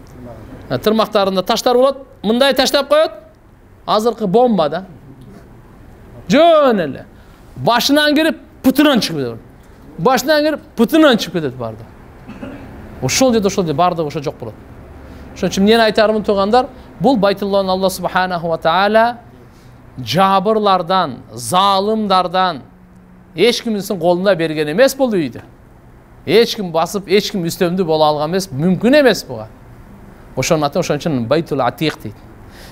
Тырмактарында таштар болот, мындай таштап коет. Азыркы бомба да. Жөн эле. Башынан кирип, путунан чыгып кетет. Башынан кирип, путунан чыгып кетет барды. Ошол жерде барды ошо жок болот. Ошон үчүн эмне айтарымын туугандар, бул Байтулланы Алла субханаху ва тааля жабырлардан, залымдардан эч кимдин колуна берген эмес бул үйдү. Эч ким басып, эч ким үстөмдүү боло алган эмес, мүмкүн эмес буга. Ошонун аты ошон үчүн Байтул Атик дейт.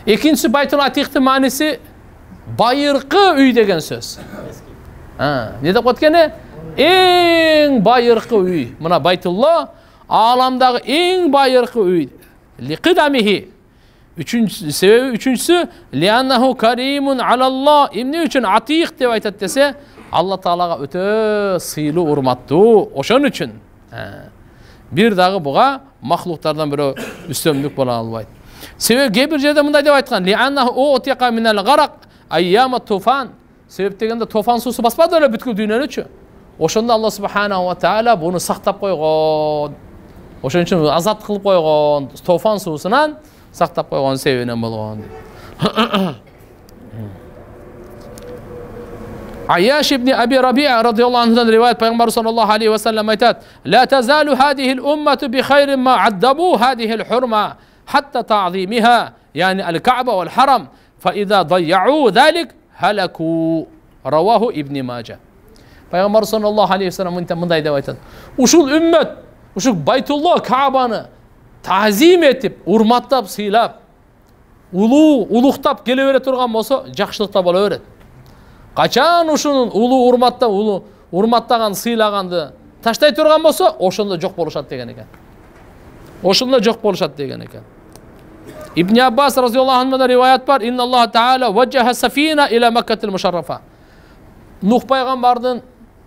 Экинчиси Байтул Атиктин мааниси байыркы үй деген сөз. Не деп коткені? Эң байыркы үй. Мына Байтулла аламдагы эң байыркы үй. Ликидамихи. Үчүнчүсү лианнаху каримун алаллах. Эмне үчүн Атик деп айтат десе, Алла Таалага өтө сыйлуу, урматтуу. Ошон үчүн. Бир дагы буга махлуктардан бирөө үстөмдүк боло албайт. Себеби кээ бир жерде мындай деп айткан: лианнаху утиqa минал гарак айяма туфан. Себеп дегенде тофан суусу баспады эле бүткүл дүйнөнүчү. Ошондо Алла субханаху ва тааля буну сактап койгон. Ошон үчүн азат кылып койгон, тофан суусунан сактап койгон себебинен болгон. Айяш ибн Аби Рабиа радıyallahu anhu'dan rivayet Peygamber sallallahu aleyhi ve sellem aytat: "La tazalu hadihi'l ummatu bi khayrin ma addabu hadihi'l hurma hatta ta'zimiha." Yani el-Ka'be ve'l haram. Fa iza dayya'u zalik halaku. Rawahu İbn Majah. Peygamber sallallahu aleyhi ve sellem mындай деп айтат: "Ушул ümmet, ушул Байтулла Каабаны тазим этип, урматтап, сыйлап, улуктап келе бере турган болсо, жакшылыкта боло берет. Качан ушунун урматтаган, сыйлаганды таштай турган болсо, ошондо жок болушат деген экен. Ошондо жок болушат деген экен. İbn Abbas radıyallahu anh'dan rivayet var. İnna Allah Teala veccaha safina ila Mekke'til muşarrafa. Nuh paygambardın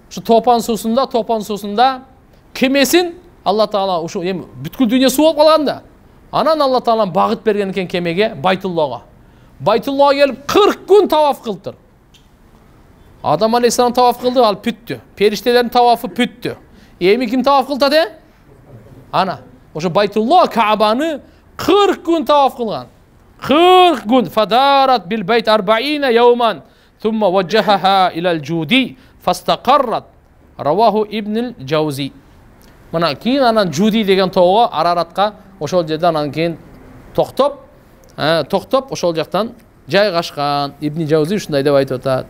şu topan suusunda kemesin Allah Teala uşu бүткүл dünya su болуп калганда. Анан Allah Teala багыт берген экен кемеге Байтуллага. Байтуллага келип 40 күн таваф кылдыр. Адам алейхиссалам таваф кылды, ал бүттү. Периштелердин тавафы бүттү. Эми ким таваф кылды де? Ана. Ошо Байтулла Каабаны 40 gün tavaf kılgan. 40 gün. Fadarat bil beyt 40 yevman. Thumma veccahaha ilal Cudi. Fastaqarrat. Ravahu İbnül Cavzi. Mana keyin anan Cudi degen toğga Araratqa oşol жерде анан keyin токтоп ошол жактан жайгашкан. İbn Cavzi ушундай деп айтып атат.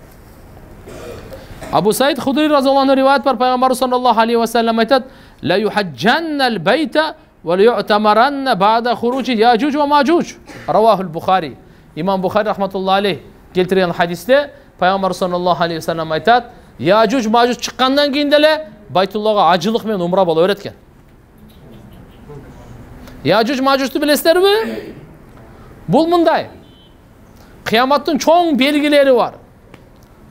Abu Said Hudri radıyallahu anh rivayet var. Peygamber sallallahu aleyhi ve sellem aytat: "La yuhaccannal beyte وَلْيُعْتَمَرَنَّ بَعْدَ خُرُوجِ يَاجُوجُ وَمَاجُوجُ." Ravahul Bukhari. İmam Bukhari rahmetullahi aleyh keltirген hadiste Peygamber sallallahu aleyhi ve sellem aytat: "Yajuj Majuj çıkkandan keyin dele Baytullah'a acılık men umra bolup öğretken." Yajuj Majuj'tu bilesizlermi? Bul mындай. Kıyamattın çoğun belgileri var.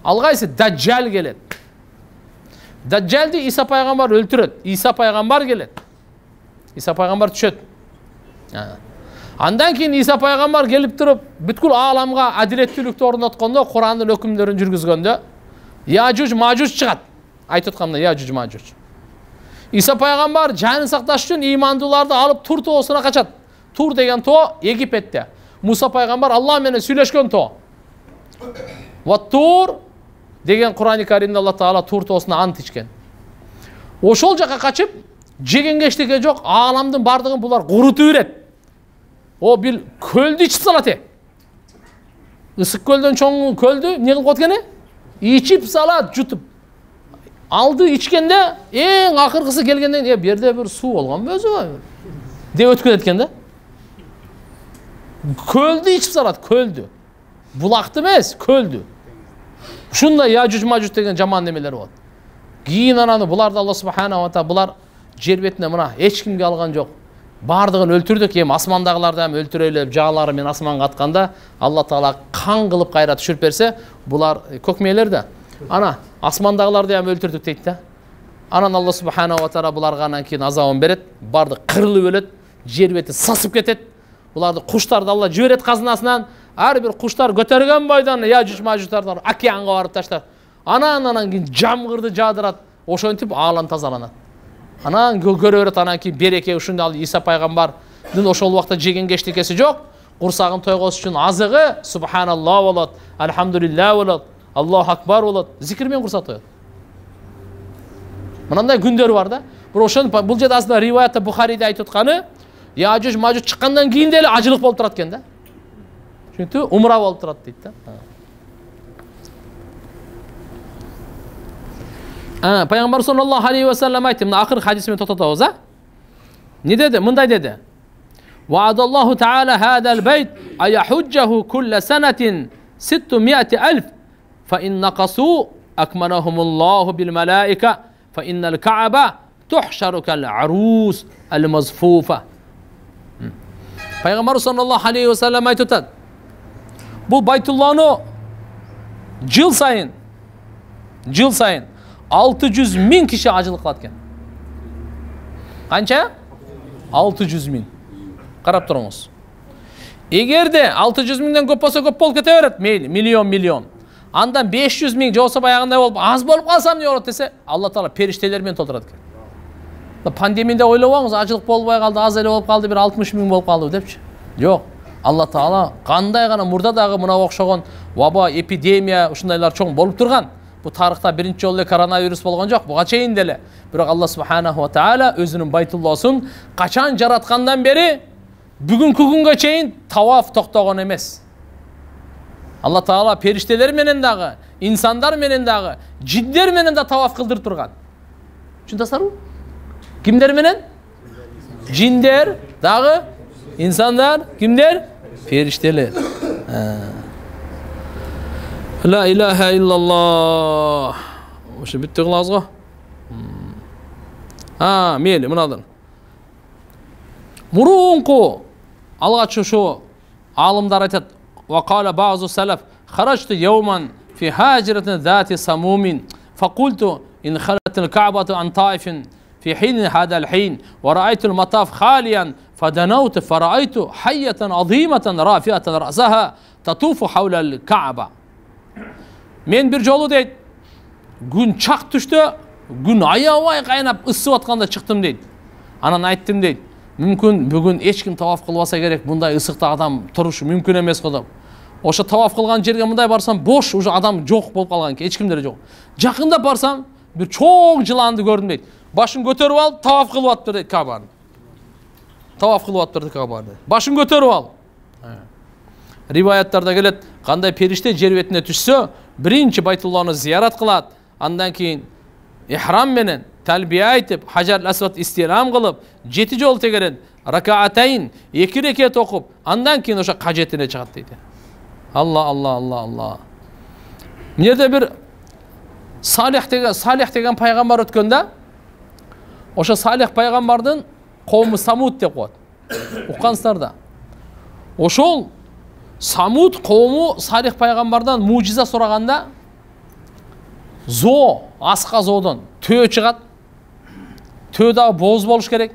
Algaysı Dajjal gelet. Dajjal'di İsa peygamber öldürет. İsa peygamber gelet. İsa peygamber düşet. Andan keyin İsa peygamber gelip turup бүткүл alamga adilеттүүлүктү орноткондо, Kur'andын өкүмдөрүн жүргүзгөндө Yajuj Majuj чыгат. Айтып атканда Yajuj Majuj. İsa peygamber жанын сакташ үчүн имандууларды алып Тур тоосуна качат. Тур деген тоо Египетте. Муса peygamber Allah менен сүйлөшкөн тоо. Тур деген Kur'an-ı Kerim'de Allah Teala Tur toosuna ant içken. Ошол жака качып, жегенге эчтеке жок, ааламдын бардыгын булар курутуп берет. О бир көлдү ичип салат. Ысык көлдөн чоң көлдү эмне кылып коет экен? Ичип салат, жутуп. Алды ичкенде, эң акыркысы келгенден бу жерде бир суу болгонбу өзү деп өткөн эткен да. Көлдү ичип салат, көлдү. Булакты эмес, көлдү. Ушундай Yajuj Majuj деген жаман немелер болот. Кийин ананы буларды Алла субханаху ва тааля булар жер бетине мына эч кимге алган жок. Бардыгын өлтүрдүк, эми асмандагыларды ham өлтүрөлөп, жаалары менен асманга атканда Алла Таала кан кылып кайра түшүрүп берсе, булар көкмелер да Ана асмандагыларды ham өлтүрдүк дейт да. Анан Алла субханаху ва таала буларга анан кийин азабын берет, барды кырылып өлөт, жер бети сасып кетет. Буларды куштарды Алла жиберет казынасынан, ар бир куштар көтөргөн бойдон Яжуж Мажуждарды океанга барып таштап. Анан кийин жамгырды жаадырат, ошентип аалам тазаланат. Анан көрө берет, анан кийин береке ушундай ал Иса пайгамбардын ошол убакта жеген кештикеси жок. Курсагын тойгоз үчүн азыгы субханалла болот, альхамдулилля болот, Аллаху акбар болот, зикир менен курсак тоет. Мынандай күндөр бар да. Бирок ошон бул жерде аслында риваятта Бухариде айтып атканы, Яжуж Мажуж чыккандан кийин деле ажылык болуп турат экен да. Çünkü umra болуп турат дейт да. Пайгамбар саллаллаху алейхи ва саллям айтты, мына акыркы хадис менен токтотобуз, а? Не деди? Мындай деди. Ваадаллаху таала хадал байт аяхуджаху кулла санатин 600,000 fa in naqasu akmanahumullahu bil malaika fa innal ka'aba tuhsharu kal arus al mazfufa. Пайгамбар саллаллаху алейхи ва саллям айтты. Бул Байтулланы жыл сайын 600,000 киши ажылык кылат экен. Канча? 600,000. Карап туруңуз. Эгерде 600,000ден көп болсо көп болуп кете берет, мейли, миллион. Андан 500,000 жолса баягындай болуп, аз болуп калсам не болот десе, Алла Таала периштелер менен толтурат экен. Пандемияда ойлобоңуз, ажылык болбой калды, аз эле болуп калды, бир 60,000 болуп калды депчи. Жок. Алла Таала кандай гана мурда дагы мына окшогон ваба, эпидемия ушундайлар чоң болуп турган. Бу тарыхта биринчи жолу эле коронавирус болгон жок, буга чейин деле. Бирок Алла субханаху ва таала өзүнүн Байтулласын качан жараткандан бери бүгүнкү күнгө чейин таваф токтогон эмес. Алла Таала периштелер менен дагы, инсандар менен дагы, жиндер менен да таваф кылдырып турган. Түшүндүңүзбү? Кимдер менен? Жиндер, дагы инсандар, кимдер? Периштелер. La ilahe illallah. Ошо бүтті кылабыз го. Мейли, мынадан. Мурунку алгач ошо алымдар айтат. Ва кала баъзу салаф, харajtu yawman fi hajratin zati samumin, faqultu in khalat al-ka'batu an ta'ifin في حين هذا الحين ورأيت المطاف خاليا فدنوت فرأيت حية عظيمة رافعة رأسها تطوف حول الكعبة. Men bir жолу дейт, күн чак түштү, күн аябай кайнап ысып атканда чыктым дейт. Анан айттым дейт, мүмкүн бүгүн эч ким таваф кылбаса керек, мындай ысыкта адам турушу мүмкүн эмес го деп. Ошо таваф кылган жерге мындай барсам бош, уже адам жок болуп калган экен, эч кимдер жок. Жакындап барсам, бир чоң жыланды көрдүм дейт. Башын көтөрүп алып, таваф кылып атты дейт Кабаны. Таваф кылып атты дейт Кабаны. Башын көтөрүп ал. Риваяттарда келет, кандай периште жер бетине түшсө, биринчи Байтулланы зиярат кылат, андан кийин ихрам менен талбия айтып, Хажар Асвад истирам кылып, 7 жолу тегерен ракаатайн 2 рекет окуп, андан кийин ошо кажетине чыгат дейт. Алла. Мынерде бир Салих деген пайгамбар өткөндө, ошо Салих пайгамбардын коому Самуд деп коет. Уккансыздар да. Ошол Самуд коому Салих пайгамбардан мужиза сураганда, зоо, аска зоодон төө чыгат. Төө да боз болуш керек.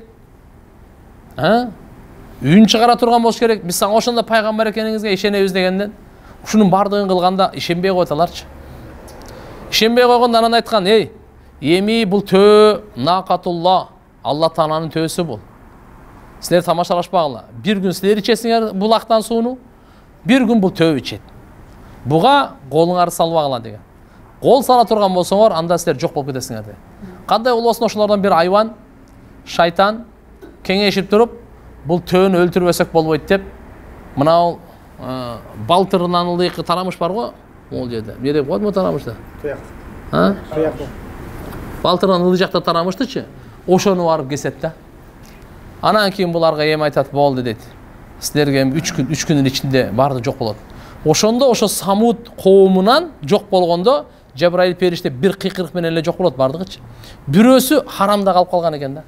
Үн чыгара турган болуш керек. Биз сага ошондо пайгамбар экениңизге ишенебиз дегенден, ушунун бардыгын кылганда ишенбей коет аларчы. Ишенбей койгондо анан айткан, эми бул төө нақатулла, Алла Тааланын төөсү бул. Силер тамашалашпагыла. Бир күн силер ичесиңер булактан сууну, бир күн бул төө ичет. Буга колуңарды салбагыла деген. Кол сала турган болсоңор, анда силер жок болуп кетесиңер деген. Кандай болсун ошолордон бир айван, шайтан кеңешип туруп, бул төөнү өлтүрбөсөк болбойт деп, мына балтырынан ылдыйкы тарамыш бар го, ол жерде. Эмне деп коет му тарамышты? Туяк. Балтырынан ылдый жакта тарамыштычы, ошону барып кесет да. Анан кийин буларга эми айтат, болду дейт. Силерге 3 күнүн ичинде барды жок болот. Ошондо ошо Самуд коомунан жок болгондо Жабраил периште бир кыйкырык менен эле жок болот бардыгычы. Бирөөсү харамда калып калган экен да.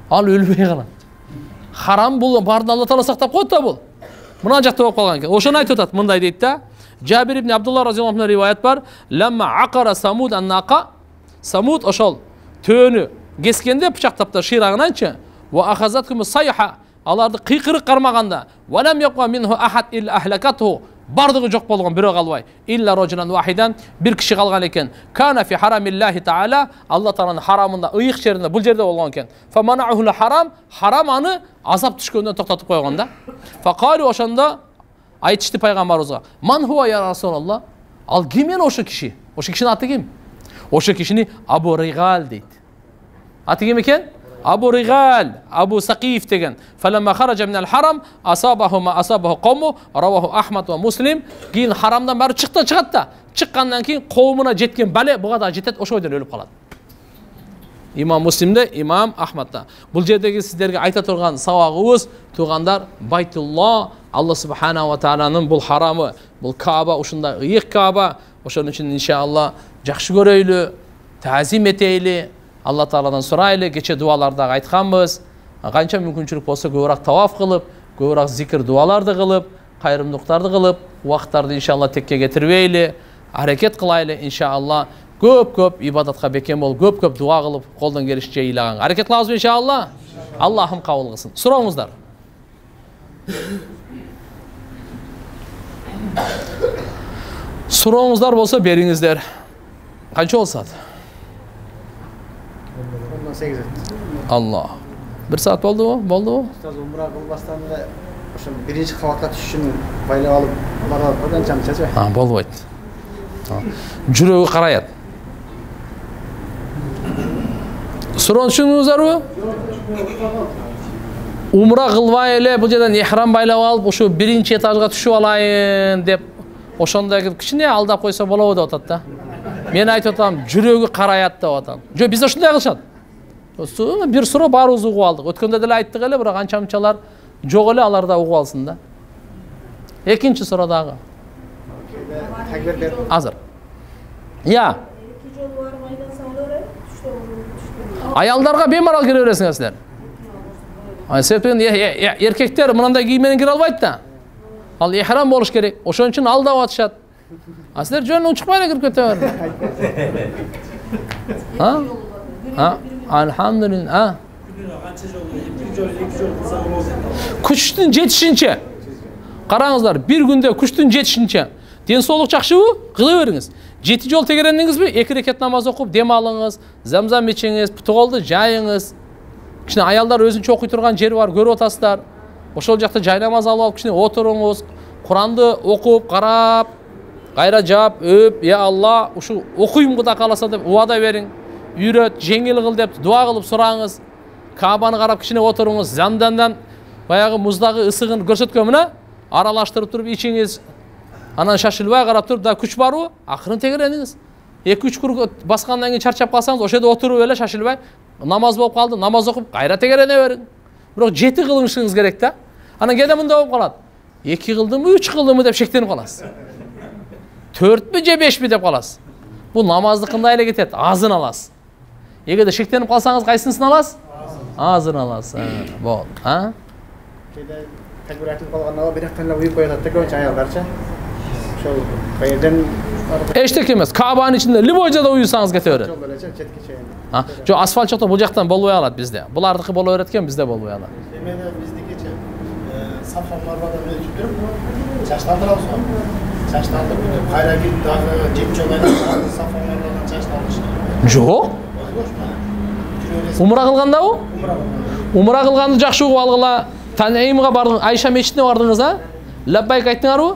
Ал өлбөй калат. Харам бул барды Алла Таала сактап коет да бул. Мына жакта болуп калган экен. Ошону айтып атат, мындай дейт да. Жабир ибн Абдулла разияллаху анху риваят бар. Ламма ақара Самуд ан-нақа. Самуд ошол төөнү кескенде пычактапта шыйрагынанчы. Ва ахазаткум сайха. Аларды кыйкырык кармаганда. Ва лам яқва минху ахад илля ахлакатху. Бардыгы жок болгон, бирөө калбай. Илля раджулан вахидан, бир киши калган экен. Кана фи харамиллахи таала, Алла тааланын харамында, ыйык жеринде, бул жерде болгон экен. Фаманахул харам, харам аны азап түшкөндөн токтотуп койгон да. Факалу ошондо айтышты пайгамбарыбызга. Ман хуа я Расулаллах? Ал ким эн ошо киши? Ошо кишинин аты ким? Ошо кишини Абу Ригал дейт. Аты ким экен? Абу Ригал, Абу Сақиф деген. Фаламма хараджа минал харам, асабаху ма асабаху қавму, раваху Ахмад ва Муслим. Кийин харамдан баары чыгат да. Чыккандан кийин коомуна жеткен бале буга да жетет, ошо бойдон өлүп калат. Имам Муслимде, Имам Ахмадда. Бул жердеги сиздерге айта турган сабагыбыз, туугандар, Байтулла, Алла субханаху ва тааланын бул харамы, бул Кааба, ушундай ыйык Кааба. Ошон үчүн иншалла жакшы көрөйлү, таазим этейли. Алла Тааладан сурайлы, кече дуаларда айтканбыз. Канча мүмкүнчүлүк болсо көбүрөөк таваф кылып, көбүрөөк зикир дуаларды кылып, кайрымдыктарды кылып, убакыттарды иншалла текке кетирбейли, аракет кылайлы иншалла. Көп ибадатка бекем болуп, көп дуа кылып, колдон келишинче ыйлаганга аракет кылабызбы иншалла. Аллахым кабыл кылсын. Сурооңуздар. Сурооңуздар болсо бериңиздер. Канча болсат? 8 Allah. Bir saat oldu mu? Boldu mu? Ustaz umra kılbastan da birinci kavatla düşüşün bayla alıp onlara buradan çamçacak mı? Ha, boldu bayt. Жүрөгі қараят. Сурон түшүнүңүздөр бу? Умра кылбай эле бул жерден ихрам байлап алып, ушу биринчи этажга түшүп алайын деп ошондой кичине алдап койсо болобу деп атат да. Мен айтып атам, жүрөгү караят деп атам. Жо биз ушундай кылышат. Bir суроо баарыбыз угуп алдык. Өткөндө деле айттык эле, бирок анча-мынчалар жок эле, алар да угуп алсын да. Экинчи суроо дагы. Азыр. Я. Аялдарга бемарал кире бересиңер силер. Себеби эркектер мындай кийим менен кире албайт да. Ал ихрам болуш керек. Ошон үчүн алдап атышат. А силер жөн учукпай эле кирип кете бер. Alhamdulillah. Күчтүн жетишинче. Караңыздар, бир күндө күчтүн жетишинче. Ден соолук жакшыбы? Кыла бериңиз. 7 жол тегерендиңизби? 2 рекет намаз окуп дем алыңыз, замзам ичиңиз, путуголду жайыңыз. Кичине аялдар өзүнчө окуй турган жери бар, көрүп атасыздар. Ошол жакта жай намаз алып кичине отуруңуз, Куранды окуп, карап, кайра жаап, я Алла, ушу окуйм Кудай кааласа деп убада бериң. Үйрөт, жеңил кыл деп дуа кылып сураңыз. Каабаны карап кичине отуруңуз, замдандан баягы муздагы ысыгын көрсөткөн менен аралаштырып туруп ичиңиз. Анан шашылбай карап туруп, да күч барбы? Акырын тегерениңиз. 2-3 күр баскандан кийин чарчап калсаңыз, ошол жерде отуруп эле шашылбай, намаз болуп калды, намаз окуп кайра тегерене бериң. Бирок 7 кылышыңыз керек да. Анан кээде мындай болуп калат. 2 кылдымбы, 3 кылдымбы деп шектенип каласыз. 4бү же 5бү деп каласыз. Бул намаздыкындай эле кетет, азын аласыз. Эгерде шектенип калсаңыз, кайсынысын аласыз? Азын аласыз. Бол, а? Кээде такбир айтып калганда бирактан эле уюп коёт да, көбүнчө аялдарчы. Ошол кайерден эчтеке эмес, Каабанын ичинде любой жерде уюсаңыз кете берет. жол эле четке чейин. Жо асфальт жокто бул жактан болбой алат bizde. Булардыкы боло берет экен, bizde болбой алат. Эмеде биздикичи Сафа Марвадан өтүп туруп, чачтандырабыз го. Чачтандырып бүтүп, кайра кирип дагы жеп жол айдап, Сафа Марвадан чачтандырыш. Жок. Умра кылгандабы? Умра кылганды жакшы угуп алгыла. Танейимга бардың, Айша мечитине бардыңыз, а? Лаббайк айттыңарбы?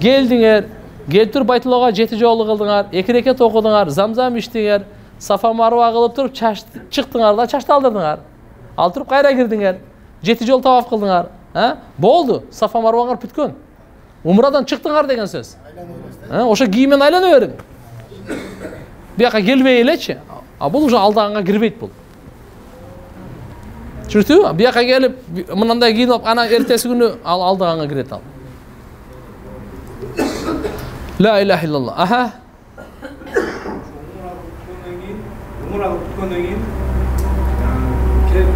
Келдиңер. Келип туруп Байтуллага 7 жолу кылдыңар, 2 рекет окудуңар, замзам ичтиңер, Сафа Марва кылып туруп чыктыңар да, чачты алдырдыңар. Ал туруп кайра кирдиңер. 7 жол таваф кылдыңар, а? Болду. Сафа Марваңар бүткөн. Умрадан чыктыңар деген сөз. Ошо кийимен айлана бериң. Бияка келбей элечи. А бул уже алдаганга кирбейт бул. Түшүндүңбү? Бияка келип, мындай кийинип, анан эртеси күнү алдаганга кирет ал. La ilahe illallah. Aha. Umra бүткөндөн кийин келип,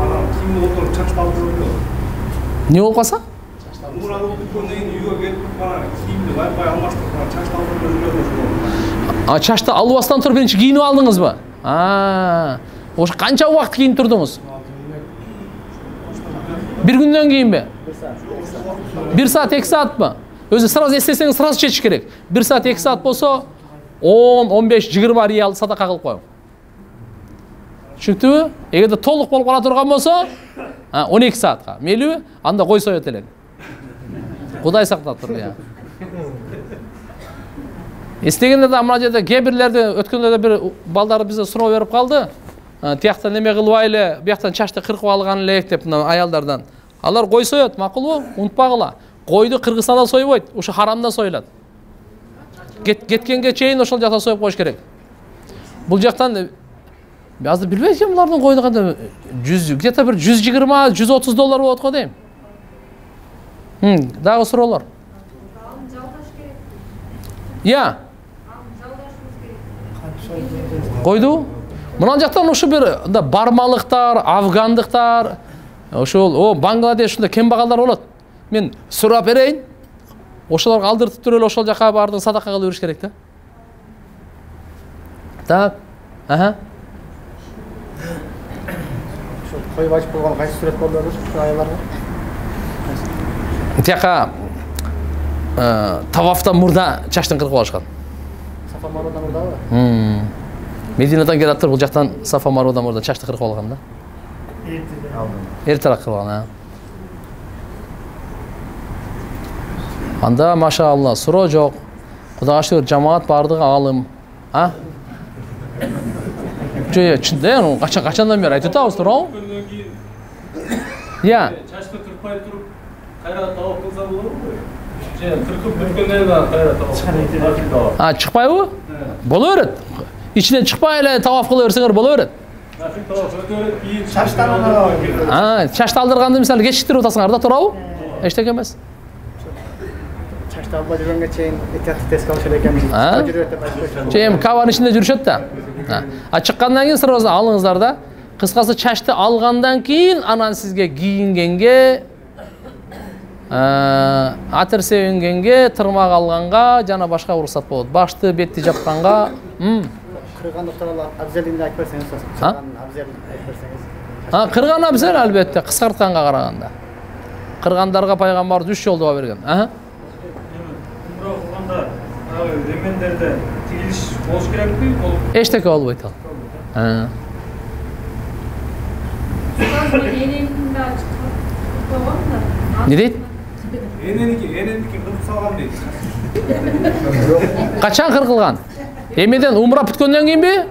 анан кийимди отуруп чачып алдырып. Не болуп калса? Умуралык бүткөндөн кийин үйгө келип бана кийимди бай алмаштырып бана чачты алдырып жүрөт. Чачты албастан туруп биринчи кийинип алдыңызбы? Ошо канча убакыт кийинип турдуңуз? Bir günden kiyinme. 1 saat 2 saat mı? Özü sırası isteseniz sırası çeşit gerek. 1 saat 2 saat olsa 10, 15, 20 riyal sadaka kılıp koyun. Çünkü eğer de toluk bol kala turgan olsa 12 saat. Meli anda koy soyut elen. Kuday saklat turdu ya. İstegende de amacada gebirlerde ötkünde de bir baldarı bize surov verip kaldı. Tiyaktan neme kılıp ayle, biyaktan çaştı kırkıp algan leyek dep ayaldardan. Алар кой соет, макулбу? Унутпагыла. Койду Кыргызстанда сойбойт, ушу харамда союлат. Кеткенге чейин ошол жакта союп коюш керек. Бул жактан азыр билбейт экенмин булардын койду кандай 100, где-то bir 120, 130 доллар болот го дейм. Дагы суроолор. Я. Койду. Мына жактан ушу бир бармалыктар, афгандыктар, ошол Бангладеш ушундай кембагалдар болот. Мен сурап берейин. Ошолорго алдыртып туруп эле ошол жака бардык садака кылып бериш керек да. Так. Ошол коюп ачып болгон кайсы сүрөт болду ошо аяларга? Тияка тавафтан мурда чачтын кыркып алышкан. Сафа Марвадан мурдабы? Мединадан келатыр, бул жактан Сафа Марвадан мурда чачты кыркып алган да. Эртерээк кылган, Анда машаалла суроо жок. Кудайга шүгүр жамаат бардыгы алым. Чындап, качандан бери айтып атабыз туурабы? Я. Чачты кырпай туруп, кайра тавап кылса болобу? Же кыркып бүткөндөн кийин кайра тавап. Чыкпайбы? Боло берет. İçinden çıkpay эле таваф кыла берсеңер боло берет. Чачты алдырганды мисалы кечиктирип атасыңар да туурабы? Эчтеке эмес. Чачты албай жүргөнгө чейин этиаттык тест алышат экенбиз. Жүрөт деп айтып койчу. Чейин каванын ичинде жүрүшөт да. Чыккандан кийин сразу алыңыздар да. Кыскасы чачты алгандан кийин анан сизге кийингенге, атыр себингенге, тырмак алганга жана башка уруксат болот. Башты, бетти жапканга, Кыргандыктар абзелинде айтып берсеңиз, абзелин айтып берсеңиз. Кырган абзел албетте, кыскартканга караганда. Кыргандарга пайгамбар 3 жолдо берген. Умра кылганда ремендерде тигилиш болуш керекпи? Эчтеке болбойт ал. Не дейт? Эненики кырып салган дейт. Качан кыркылган? Эмеден умра бүткөндөн кийинби?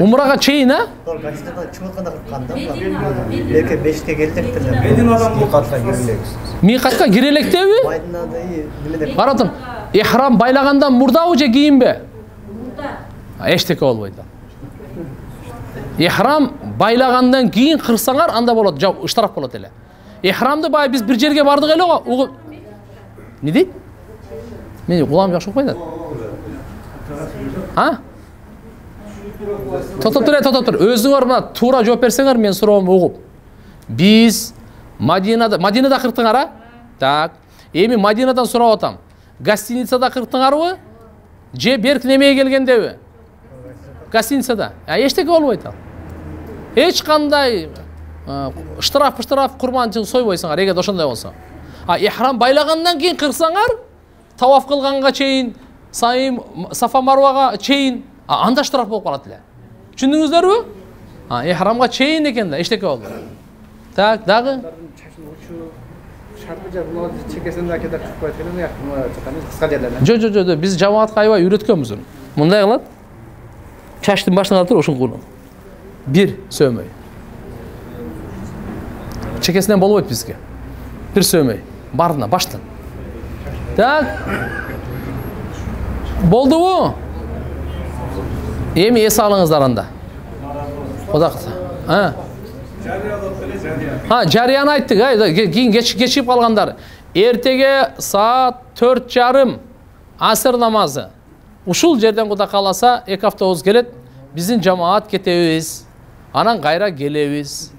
Умрага чейин, Гостинадан чыгып атканда кыркканда эки 5те келдиктир. Мединадан Микатка кирелектеби? Майдинада немеде? Карадым. Ихрам байлагандан мурдабы же кийинби? Эчтеке болбойт. Ихрам байлагандан кийин кырсаңар анда болот, штраф болот эле. Ихрамды бай биз бир жерге бардык эле го. Не дейт? Мен кулам жакшы укпайт. Тотоп тур. Өзүңөр мына туура жооп берсеңер мен суроомду угуп. Биз Мадинада кырктыңар, Так. Эми Мадинадан сурап атам. Гостиницада кырктыңарбы? Же берк немеге келгендеби? Гостиницада. Эчтеке болбойт ал. Эч кандай штраф курманчылык сойбойсуңар, эгер ошондой болсо. Ихрам байлагандан кийин кырсаңар, таваф кылганга чейин, Сафа Марвага чейин, анда штраф болуп калат эле. Түшүндүңүздөрбү? Ихрамга чейин экен да, эчтеке болду. Так, дагы? Шарты же мына чекесинде акеде кырып коет экен, мына кыска жерлерде. Жо, биз жамаатка аябай үйрөткөнбүз. Мындай кылат. Чачтын башына алып туруп ушун кууну. Бир сөөмөй. Чекесинен болбойт бизге. Бир сөөмөй. Баарына баштан. Так. Болдубу? Эми эс алыңыздар анда. Кудай кылса. Жарияны айттык, кийин кечип калгандар. Эртеге саат 4:30 асыр намазы. Ушул жерден Кудай кааласа 2 автобус келет. Биздин жамаат кетебиз. Анан кайра келебиз.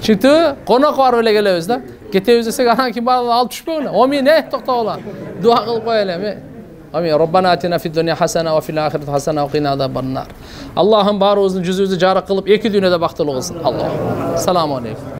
Çünkü konak var öyle gelemiz da. Ketemiz desek ana kim bağlı alıp düşmeyin. Amin ne tokta olan. Dua kılıp koyalım. Amin. Rabbana atina fid dunya hasana ve fil ahireti hasana ve qina azabannar. Allah'ım barımızın cüzümüzü cari kılıp iki dünyada baktırlı olsun. Allah. Selamun aleyküm.